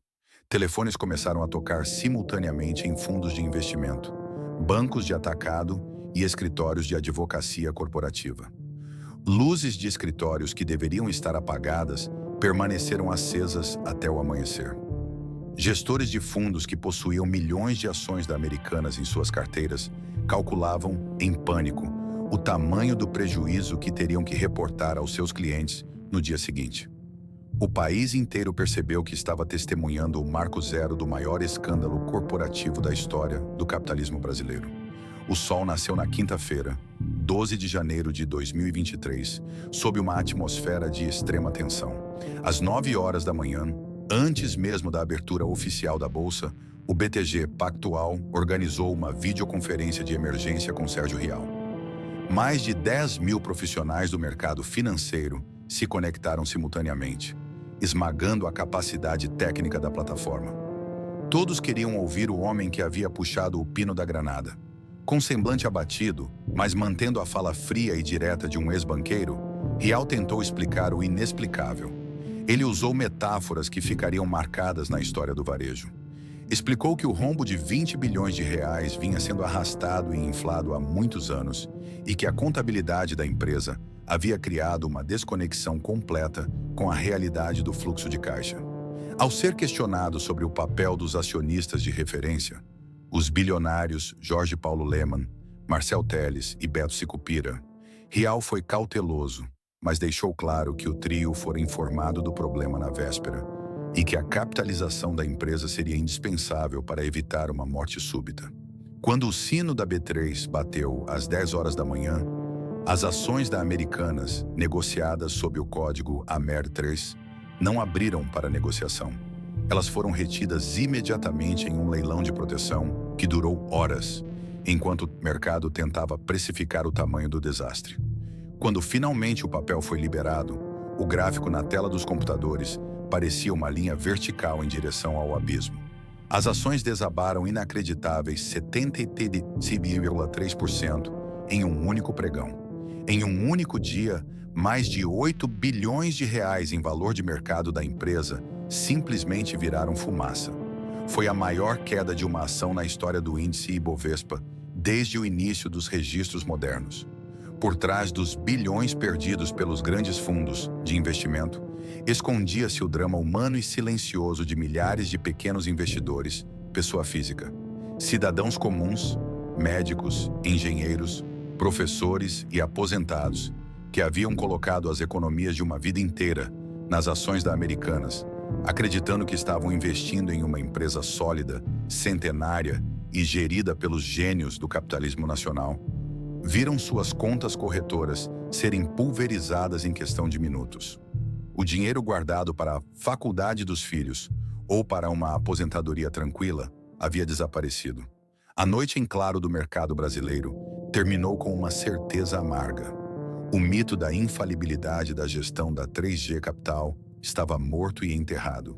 Telefones começaram a tocar simultaneamente em fundos de investimento, bancos de atacado e escritórios de advocacia corporativa. Luzes de escritórios que deveriam estar apagadas permaneceram acesas até o amanhecer. Gestores de fundos que possuíam milhões de ações da Americanas em suas carteiras calculavam, em pânico, o tamanho do prejuízo que teriam que reportar aos seus clientes no dia seguinte. O país inteiro percebeu que estava testemunhando o marco zero do maior escândalo corporativo da história do capitalismo brasileiro. O sol nasceu na quinta-feira, 12 de janeiro de 2023, sob uma atmosfera de extrema tensão. Às 9 horas da manhã, antes mesmo da abertura oficial da Bolsa, o BTG Pactual organizou uma videoconferência de emergência com Sérgio Rial. Mais de 10 mil profissionais do mercado financeiro se conectaram simultaneamente, esmagando a capacidade técnica da plataforma. Todos queriam ouvir o homem que havia puxado o pino da granada. Com semblante abatido, mas mantendo a fala fria e direta de um ex-banqueiro, Rial tentou explicar o inexplicável. Ele usou metáforas que ficariam marcadas na história do varejo. Explicou que o rombo de 20 bilhões de reais vinha sendo arrastado e inflado há muitos anos e que a contabilidade da empresa havia criado uma desconexão completa com a realidade do fluxo de caixa. Ao ser questionado sobre o papel dos acionistas de referência, os bilionários Jorge Paulo Lemann, Marcel Telles e Beto Sicupira, Rial foi cauteloso, mas deixou claro que o trio fora informado do problema na véspera e que a capitalização da empresa seria indispensável para evitar uma morte súbita. Quando o sino da B3 bateu às 10 horas da manhã, as ações da Americanas, negociadas sob o código AMER3, não abriram para negociação. Elas foram retidas imediatamente em um leilão de proteção que durou horas, enquanto o mercado tentava precificar o tamanho do desastre. Quando finalmente o papel foi liberado, o gráfico na tela dos computadores parecia uma linha vertical em direção ao abismo. As ações desabaram inacreditáveis 77,3% em um único pregão. Em um único dia, mais de 8 bilhões de reais em valor de mercado da empresa simplesmente viraram fumaça. Foi a maior queda de uma ação na história do índice Ibovespa desde o início dos registros modernos. Por trás dos bilhões perdidos pelos grandes fundos de investimento, escondia-se o drama humano e silencioso de milhares de pequenos investidores, pessoa física, cidadãos comuns, médicos, engenheiros, professores e aposentados, que haviam colocado as economias de uma vida inteira nas ações da Americanas, acreditando que estavam investindo em uma empresa sólida, centenária e gerida pelos gênios do capitalismo nacional, viram suas contas corretoras serem pulverizadas em questão de minutos. O dinheiro guardado para a faculdade dos filhos ou para uma aposentadoria tranquila havia desaparecido. A noite em claro do mercado brasileiro terminou com uma certeza amarga. O mito da infalibilidade da gestão da 3G Capital estava morto e enterrado.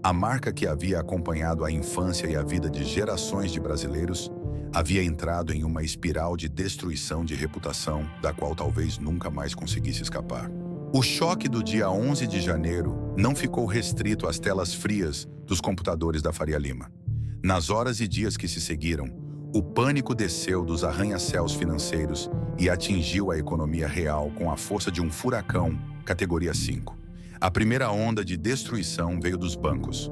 A marca que havia acompanhado a infância e a vida de gerações de brasileiros havia entrado em uma espiral de destruição de reputação, da qual talvez nunca mais conseguisse escapar. O choque do dia 11 de janeiro não ficou restrito às telas frias dos computadores da Faria Lima. Nas horas e dias que se seguiram, o pânico desceu dos arranha-céus financeiros e atingiu a economia real com a força de um furacão, categoria 5. A primeira onda de destruição veio dos bancos.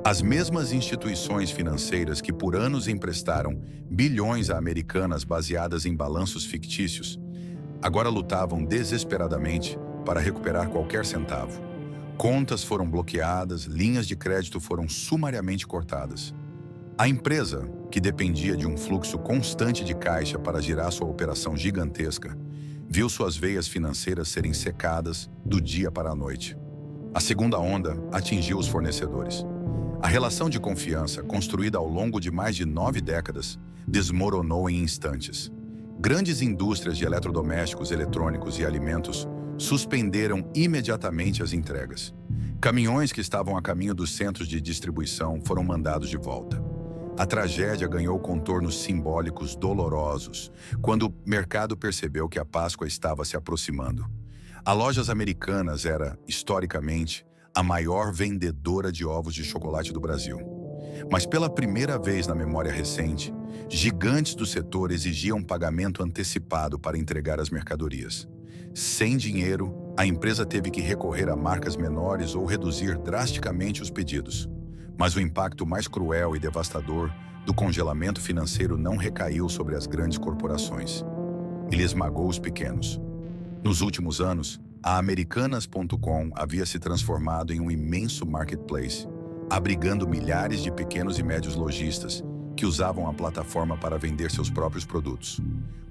As mesmas instituições financeiras que por anos emprestaram bilhões a Americanas baseadas em balanços fictícios, agora lutavam desesperadamente para recuperar qualquer centavo. Contas foram bloqueadas, linhas de crédito foram sumariamente cortadas. A empresa, que dependia de um fluxo constante de caixa para girar sua operação gigantesca, viu suas veias financeiras serem secadas do dia para a noite. A segunda onda atingiu os fornecedores. A relação de confiança, construída ao longo de mais de 9 décadas, desmoronou em instantes. Grandes indústrias de eletrodomésticos, eletrônicos e alimentos suspenderam imediatamente as entregas. Caminhões que estavam a caminho dos centros de distribuição foram mandados de volta. A tragédia ganhou contornos simbólicos dolorosos quando o mercado percebeu que a Páscoa estava se aproximando. A Lojas Americanas era, historicamente, a maior vendedora de ovos de chocolate do Brasil. Mas pela primeira vez na memória recente, gigantes do setor exigiam pagamento antecipado para entregar as mercadorias. Sem dinheiro, a empresa teve que recorrer a marcas menores ou reduzir drasticamente os pedidos. Mas o impacto mais cruel e devastador do congelamento financeiro não recaiu sobre as grandes corporações. Ele esmagou os pequenos. Nos últimos anos, a Americanas.com havia se transformado em um imenso marketplace, abrigando milhares de pequenos e médios lojistas que usavam a plataforma para vender seus próprios produtos.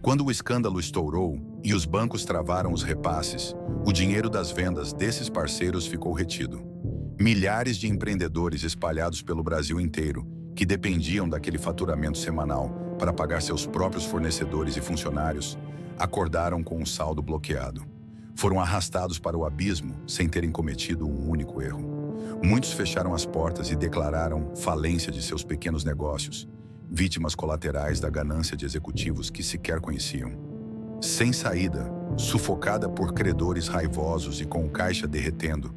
Quando o escândalo estourou e os bancos travaram os repasses, o dinheiro das vendas desses parceiros ficou retido. Milhares de empreendedores espalhados pelo Brasil inteiro, que dependiam daquele faturamento semanal para pagar seus próprios fornecedores e funcionários, acordaram com um saldo bloqueado. Foram arrastados para o abismo sem terem cometido um único erro. Muitos fecharam as portas e declararam falência de seus pequenos negócios, vítimas colaterais da ganância de executivos que sequer conheciam. Sem saída, sufocada por credores raivosos e com o caixa derretendo,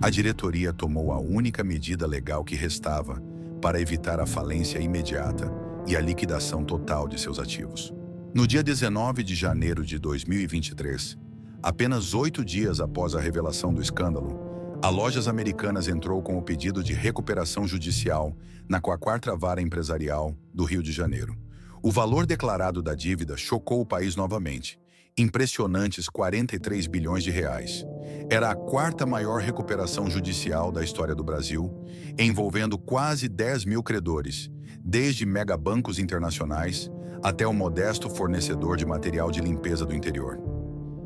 a diretoria tomou a única medida legal que restava para evitar a falência imediata e a liquidação total de seus ativos. No dia 19 de janeiro de 2023, apenas 8 dias após a revelação do escândalo, a Lojas Americanas entrou com o pedido de recuperação judicial na 4ª Vara Empresarial do Rio de Janeiro. O valor declarado da dívida chocou o país novamente. Impressionantes 43 bilhões de reais. Era a 4ª maior recuperação judicial da história do Brasil, envolvendo quase 10 mil credores, desde megabancos internacionais até o modesto fornecedor de material de limpeza do interior.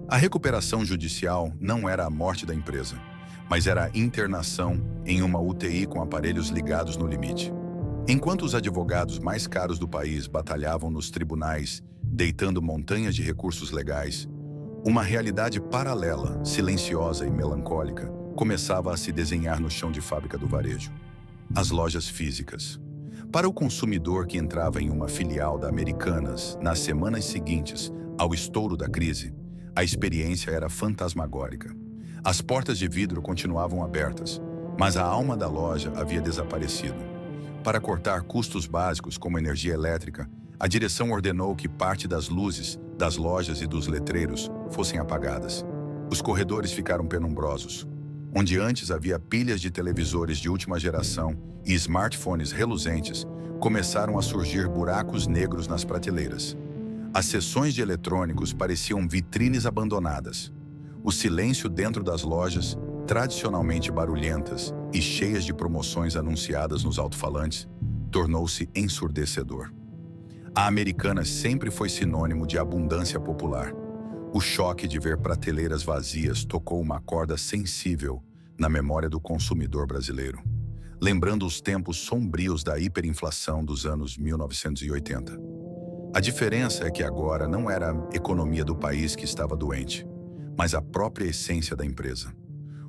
A recuperação judicial não era a morte da empresa, mas era a internação em uma UTI com aparelhos ligados no limite. Enquanto os advogados mais caros do país batalhavam nos tribunais, deitando montanhas de recursos legais, uma realidade paralela, silenciosa e melancólica, começava a se desenhar no chão de fábrica do varejo. As lojas físicas. Para o consumidor que entrava em uma filial da Americanas nas semanas seguintes ao estouro da crise, a experiência era fantasmagórica. As portas de vidro continuavam abertas, mas a alma da loja havia desaparecido. Para cortar custos básicos como energia elétrica, a direção ordenou que parte das luzes, das lojas e dos letreiros fossem apagadas. Os corredores ficaram penumbrosos. Onde antes havia pilhas de televisores de última geração e smartphones reluzentes, começaram a surgir buracos negros nas prateleiras. As seções de eletrônicos pareciam vitrines abandonadas. O silêncio dentro das lojas, tradicionalmente barulhentas e cheias de promoções anunciadas nos alto-falantes, tornou-se ensurdecedor. A Americanas sempre foi sinônimo de abundância popular. O choque de ver prateleiras vazias tocou uma corda sensível na memória do consumidor brasileiro, lembrando os tempos sombrios da hiperinflação dos anos 1980. A diferença é que agora não era a economia do país que estava doente, mas a própria essência da empresa.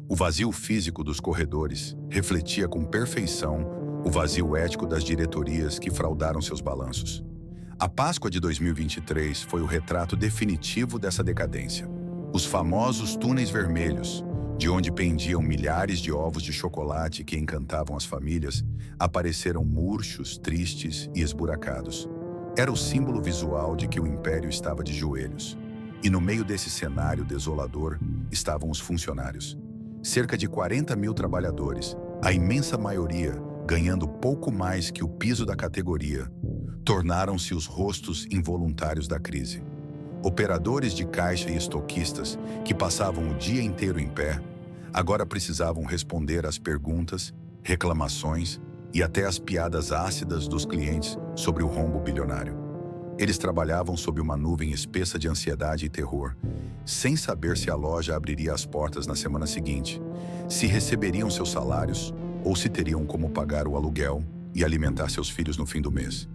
O vazio físico dos corredores refletia com perfeição o vazio ético das diretorias que fraudaram seus balanços. A Páscoa de 2023 foi o retrato definitivo dessa decadência. Os famosos túneis vermelhos, de onde pendiam milhares de ovos de chocolate que encantavam as famílias, apareceram murchos, tristes e esburacados. Era o símbolo visual de que o império estava de joelhos. E no meio desse cenário desolador estavam os funcionários. Cerca de 40 mil trabalhadores, a imensa maioria ganhando pouco mais que o piso da categoria, tornaram-se os rostos involuntários da crise. Operadores de caixa e estoquistas, que passavam o dia inteiro em pé, agora precisavam responder às perguntas, reclamações e até às piadas ácidas dos clientes sobre o rombo bilionário. Eles trabalhavam sob uma nuvem espessa de ansiedade e terror, sem saber se a loja abriria as portas na semana seguinte, se receberiam seus salários ou se teriam como pagar o aluguel e alimentar seus filhos no fim do mês.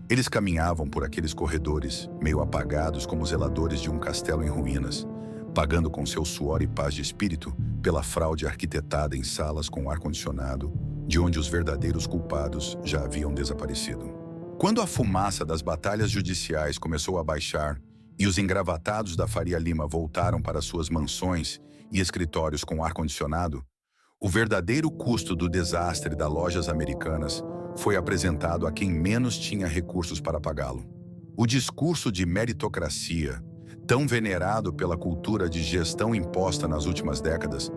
Eles caminhavam por aqueles corredores, meio apagados como zeladores de um castelo em ruínas, pagando com seu suor e paz de espírito pela fraude arquitetada em salas com ar-condicionado, de onde os verdadeiros culpados já haviam desaparecido. Quando a fumaça das batalhas judiciais começou a baixar e os engravatados da Faria Lima voltaram para suas mansões e escritórios com ar-condicionado, o verdadeiro custo do desastre das lojas americanas foi apresentado a quem menos tinha recursos para pagá-lo. O discurso de meritocracia, tão venerado pela cultura de gestão imposta nas últimas décadas,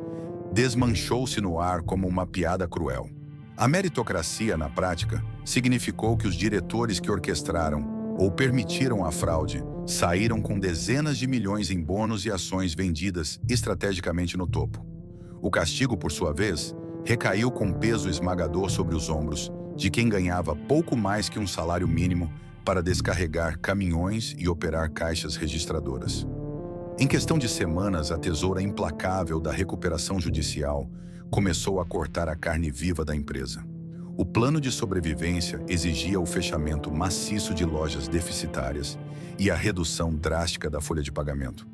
desmanchou-se no ar como uma piada cruel. A meritocracia, na prática, significou que os diretores que orquestraram ou permitiram a fraude saíram com dezenas de milhões em bônus e ações vendidas estrategicamente no topo. O castigo, por sua vez, recaiu com peso esmagador sobre os ombros de quem ganhava pouco mais que um salário mínimo para descarregar caminhões e operar caixas registradoras. Em questão de semanas, a tesoura implacável da recuperação judicial começou a cortar a carne viva da empresa. O plano de sobrevivência exigia o fechamento maciço de lojas deficitárias e a redução drástica da folha de pagamento.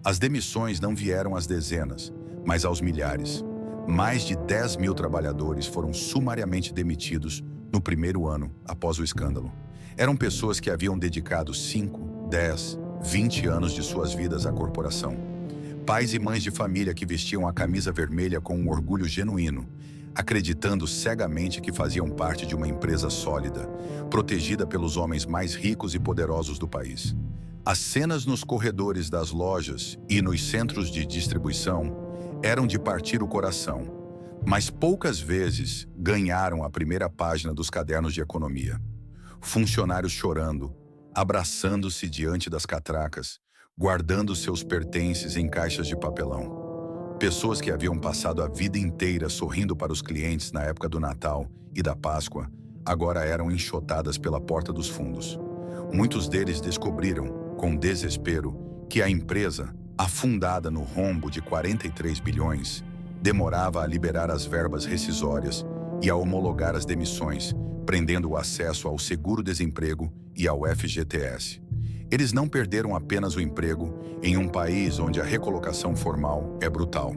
As demissões não vieram às dezenas, mas aos milhares. Mais de 10 mil trabalhadores foram sumariamente demitidos no primeiro ano após o escândalo. Eram pessoas que haviam dedicado 5, 10, 20 anos de suas vidas à corporação. Pais e mães de família que vestiam a camisa vermelha com um orgulho genuíno, acreditando cegamente que faziam parte de uma empresa sólida, protegida pelos homens mais ricos e poderosos do país. As cenas nos corredores das lojas e nos centros de distribuição eram de partir o coração, mas poucas vezes ganharam a primeira página dos cadernos de economia. Funcionários chorando, abraçando-se diante das catracas, guardando seus pertences em caixas de papelão. Pessoas que haviam passado a vida inteira sorrindo para os clientes na época do Natal e da Páscoa, agora eram enxotadas pela porta dos fundos. Muitos deles descobriram, com desespero, que a empresa, afundada no rombo de 43 bilhões, demorava a liberar as verbas rescisórias e a homologar as demissões, prendendo o acesso ao seguro-desemprego e ao FGTS. Eles não perderam apenas o emprego em um país onde a recolocação formal é brutal.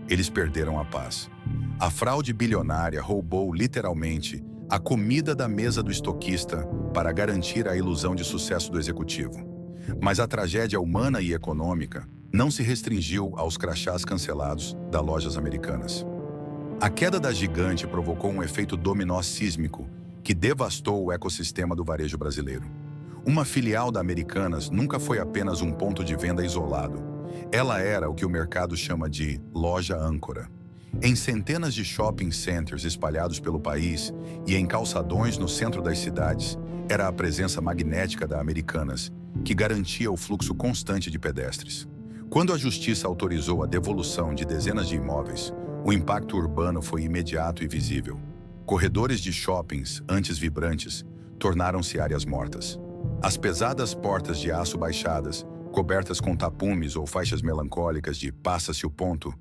Eles perderam a paz. A fraude bilionária roubou, literalmente, a comida da mesa do estoquista para garantir a ilusão de sucesso do executivo. Mas a tragédia humana e econômica não se restringiu aos crachás cancelados das lojas americanas. A queda da gigante provocou um efeito dominó sísmico que devastou o ecossistema do varejo brasileiro. Uma filial da Americanas nunca foi apenas um ponto de venda isolado. Ela era o que o mercado chama de loja âncora. Em centenas de shopping centers espalhados pelo país e em calçadões no centro das cidades, era a presença magnética da Americanas que garantia o fluxo constante de pedestres. Quando a justiça autorizou a devolução de dezenas de imóveis, o impacto urbano foi imediato e visível. Corredores de shoppings, antes vibrantes, tornaram-se áreas mortas. As pesadas portas de aço baixadas, cobertas com tapumes ou faixas melancólicas de "passa-se o ponto",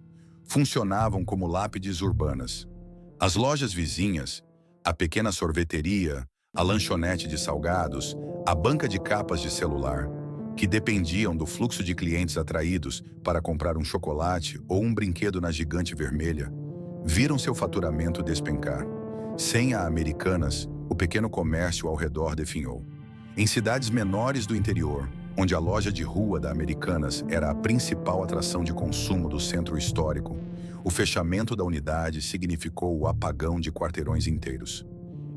funcionavam como lápides urbanas. As lojas vizinhas, a pequena sorveteria, a lanchonete de salgados, a banca de capas de celular, que dependiam do fluxo de clientes atraídos para comprar um chocolate ou um brinquedo na Gigante Vermelha, viram seu faturamento despencar. Sem a Americanas, o pequeno comércio ao redor definhou. Em cidades menores do interior, onde a loja de rua da Americanas era a principal atração de consumo do centro histórico, o fechamento da unidade significou o apagão de quarteirões inteiros.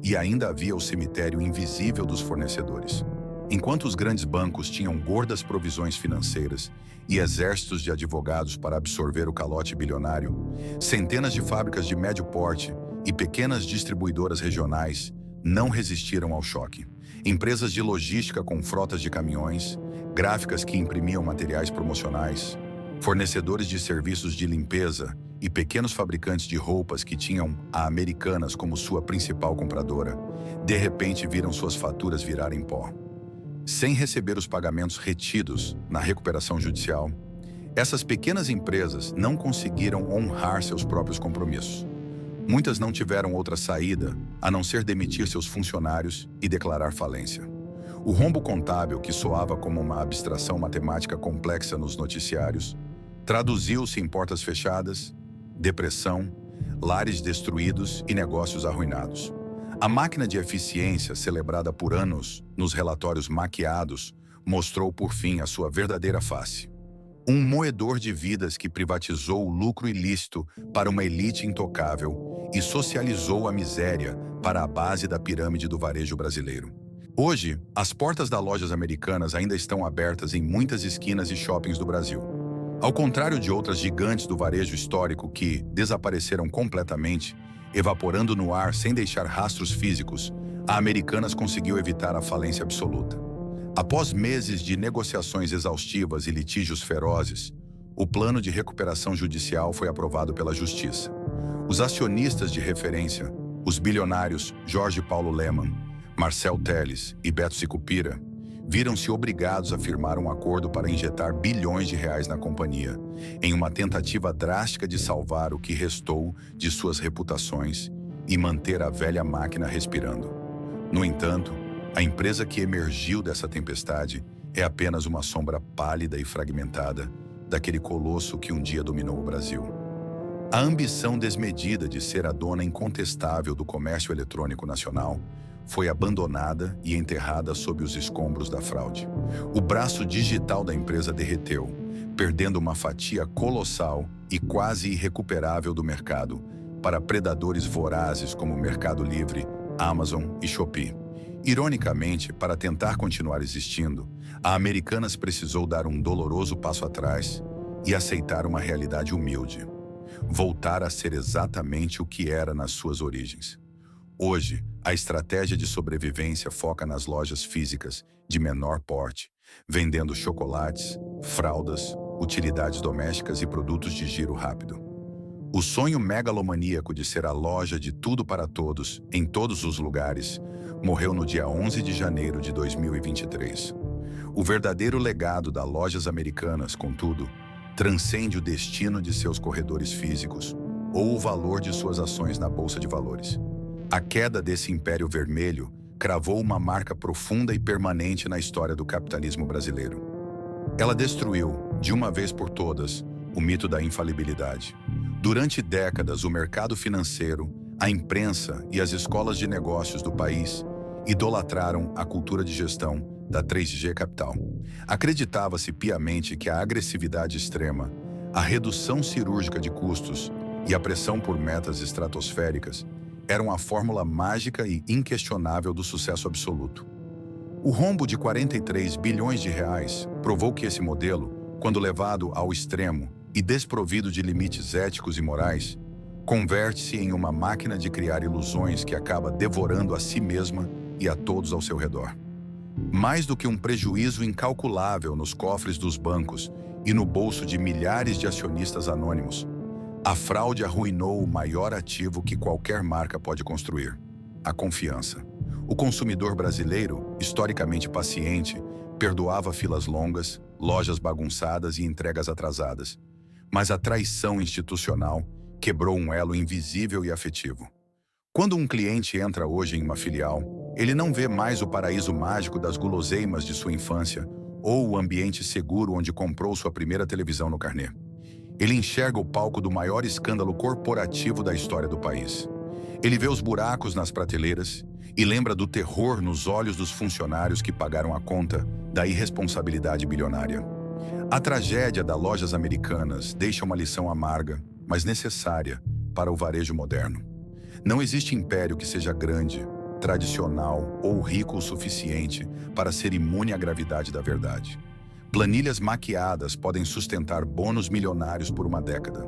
E ainda havia o cemitério invisível dos fornecedores. Enquanto os grandes bancos tinham gordas provisões financeiras e exércitos de advogados para absorver o calote bilionário, centenas de fábricas de médio porte e pequenas distribuidoras regionais não resistiram ao choque. Empresas de logística com frotas de caminhões, gráficas que imprimiam materiais promocionais, fornecedores de serviços de limpeza e pequenos fabricantes de roupas que tinham a Americanas como sua principal compradora, de repente viram suas faturas virarem pó. Sem receber os pagamentos retidos na recuperação judicial, essas pequenas empresas não conseguiram honrar seus próprios compromissos. Muitas não tiveram outra saída a não ser demitir seus funcionários e declarar falência. O rombo contábil, que soava como uma abstração matemática complexa nos noticiários, traduziu-se em portas fechadas, depressão, lares destruídos e negócios arruinados. A máquina de eficiência, celebrada por anos nos relatórios maquiados, mostrou por fim a sua verdadeira face. Um moedor de vidas que privatizou o lucro ilícito para uma elite intocável e socializou a miséria para a base da pirâmide do varejo brasileiro. Hoje, as portas das lojas Americanas ainda estão abertas em muitas esquinas e shoppings do Brasil. Ao contrário de outras gigantes do varejo histórico que desapareceram completamente, evaporando no ar sem deixar rastros físicos, a Americanas conseguiu evitar a falência absoluta. Após meses de negociações exaustivas e litígios ferozes, o plano de recuperação judicial foi aprovado pela Justiça. Os acionistas de referência, os bilionários Jorge Paulo Lemann, Marcel Telles e Beto Sicupira, viram-se obrigados a firmar um acordo para injetar bilhões de reais na companhia, em uma tentativa drástica de salvar o que restou de suas reputações e manter a velha máquina respirando. No entanto, a empresa que emergiu dessa tempestade é apenas uma sombra pálida e fragmentada daquele colosso que um dia dominou o Brasil. A ambição desmedida de ser a dona incontestável do comércio eletrônico nacional foi abandonada e enterrada sob os escombros da fraude. O braço digital da empresa derreteu, perdendo uma fatia colossal e quase irrecuperável do mercado para predadores vorazes como o Mercado Livre, Amazon e Shopee. Ironicamente, para tentar continuar existindo, a Americanas precisou dar um doloroso passo atrás e aceitar uma realidade humilde. Voltar a ser exatamente o que era nas suas origens. Hoje, a estratégia de sobrevivência foca nas lojas físicas de menor porte, vendendo chocolates, fraldas, utilidades domésticas e produtos de giro rápido. O sonho megalomaníaco de ser a loja de tudo para todos, em todos os lugares, morreu no dia 11 de janeiro de 2023. O verdadeiro legado das lojas Americanas, contudo, transcende o destino de seus corredores físicos ou o valor de suas ações na Bolsa de Valores. A queda desse império vermelho cravou uma marca profunda e permanente na história do capitalismo brasileiro. Ela destruiu, de uma vez por todas, o mito da infalibilidade. Durante décadas, o mercado financeiro, a imprensa e as escolas de negócios do país idolatraram a cultura de gestão da 3G Capital. Acreditava-se piamente que a agressividade extrema, a redução cirúrgica de custos e a pressão por metas estratosféricas eram a fórmula mágica e inquestionável do sucesso absoluto. O rombo de 43 bilhões de reais provou que esse modelo, quando levado ao extremo e desprovido de limites éticos e morais, converte-se em uma máquina de criar ilusões que acaba devorando a si mesma e a todos ao seu redor. Mais do que um prejuízo incalculável nos cofres dos bancos e no bolso de milhares de acionistas anônimos, a fraude arruinou o maior ativo que qualquer marca pode construir: a confiança. O consumidor brasileiro, historicamente paciente, perdoava filas longas, lojas bagunçadas e entregas atrasadas. Mas a traição institucional quebrou um elo invisível e afetivo. Quando um cliente entra hoje em uma filial, ele não vê mais o paraíso mágico das guloseimas de sua infância ou o ambiente seguro onde comprou sua primeira televisão no carnê. Ele enxerga o palco do maior escândalo corporativo da história do país. Ele vê os buracos nas prateleiras e lembra do terror nos olhos dos funcionários que pagaram a conta da irresponsabilidade bilionária. A tragédia das lojas americanas deixa uma lição amarga, mas necessária para o varejo moderno. Não existe império que seja grande, tradicional ou rico o suficiente para ser imune à gravidade da verdade. Planilhas maquiadas podem sustentar bônus milionários por uma década.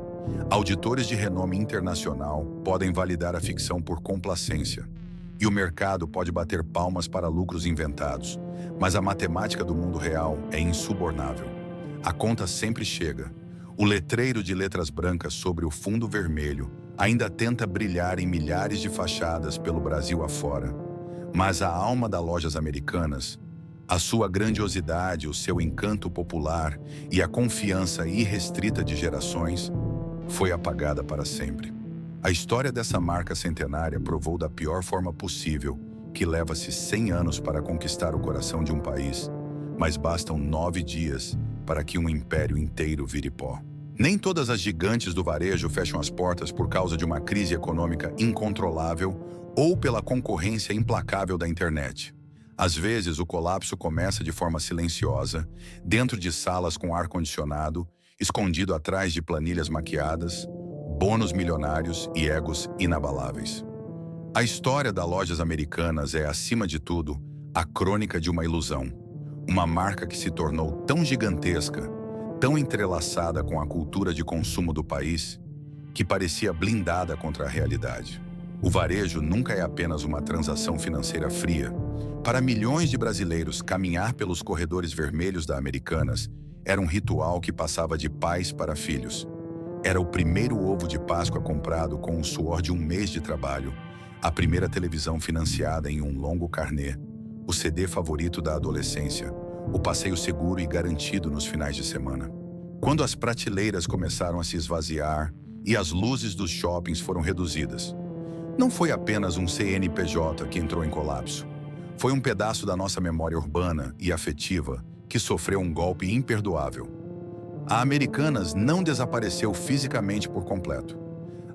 Auditores de renome internacional podem validar a ficção por complacência. E o mercado pode bater palmas para lucros inventados, mas a matemática do mundo real é insubornável. A conta sempre chega. O letreiro de letras brancas sobre o fundo vermelho ainda tenta brilhar em milhares de fachadas pelo Brasil afora. Mas a alma das lojas americanas, a sua grandiosidade, o seu encanto popular e a confiança irrestrita de gerações, foi apagada para sempre. A história dessa marca centenária provou da pior forma possível que leva-se 100 anos para conquistar o coração de um país, mas bastam 9 dias para que um império inteiro vire pó. Nem todas as gigantes do varejo fecham as portas por causa de uma crise econômica incontrolável ou pela concorrência implacável da internet. Às vezes, o colapso começa de forma silenciosa, dentro de salas com ar-condicionado, escondido atrás de planilhas maquiadas, bônus milionários e egos inabaláveis. A história das lojas americanas é, acima de tudo, a crônica de uma ilusão. Uma marca que se tornou tão gigantesca, tão entrelaçada com a cultura de consumo do país, que parecia blindada contra a realidade. O varejo nunca é apenas uma transação financeira fria. Para milhões de brasileiros, caminhar pelos corredores vermelhos da Americanas era um ritual que passava de pais para filhos. Era o primeiro ovo de Páscoa comprado com o suor de um mês de trabalho, a primeira televisão financiada em um longo carnê, o CD favorito da adolescência, o passeio seguro e garantido nos finais de semana. Quando as prateleiras começaram a se esvaziar e as luzes dos shoppings foram reduzidas, não foi apenas um CNPJ que entrou em colapso. Foi um pedaço da nossa memória urbana e afetiva que sofreu um golpe imperdoável. A Americanas não desapareceu fisicamente por completo.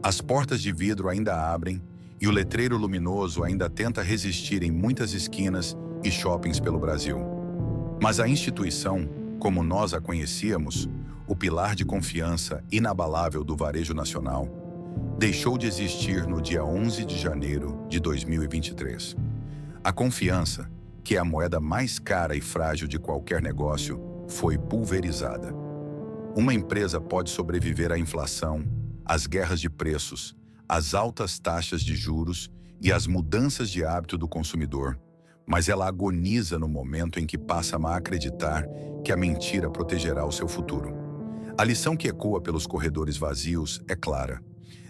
As portas de vidro ainda abrem e o letreiro luminoso ainda tenta resistir em muitas esquinas e shoppings pelo Brasil. Mas a instituição, como nós a conhecíamos, o pilar de confiança inabalável do varejo nacional, deixou de existir no dia 11 de janeiro de 2023. A confiança, que é a moeda mais cara e frágil de qualquer negócio, foi pulverizada. Uma empresa pode sobreviver à inflação, às guerras de preços, às altas taxas de juros e às mudanças de hábito do consumidor, mas ela agoniza no momento em que passa a acreditar que a mentira protegerá o seu futuro. A lição que ecoa pelos corredores vazios é clara.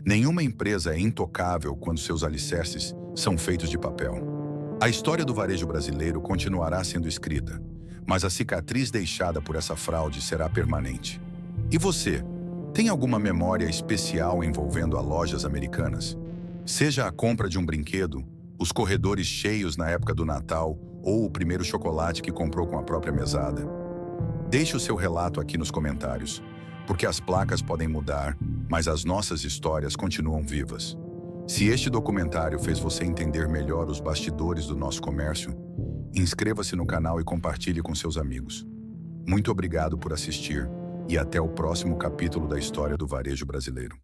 Nenhuma empresa é intocável quando seus alicerces são feitos de papel. A história do varejo brasileiro continuará sendo escrita, mas a cicatriz deixada por essa fraude será permanente. E você, tem alguma memória especial envolvendo as lojas americanas? Seja a compra de um brinquedo, os corredores cheios na época do Natal ou o primeiro chocolate que comprou com a própria mesada. Deixe o seu relato aqui nos comentários, porque as placas podem mudar, mas as nossas histórias continuam vivas. Se este documentário fez você entender melhor os bastidores do nosso comércio, inscreva-se no canal e compartilhe com seus amigos. Muito obrigado por assistir e até o próximo capítulo da história do varejo brasileiro.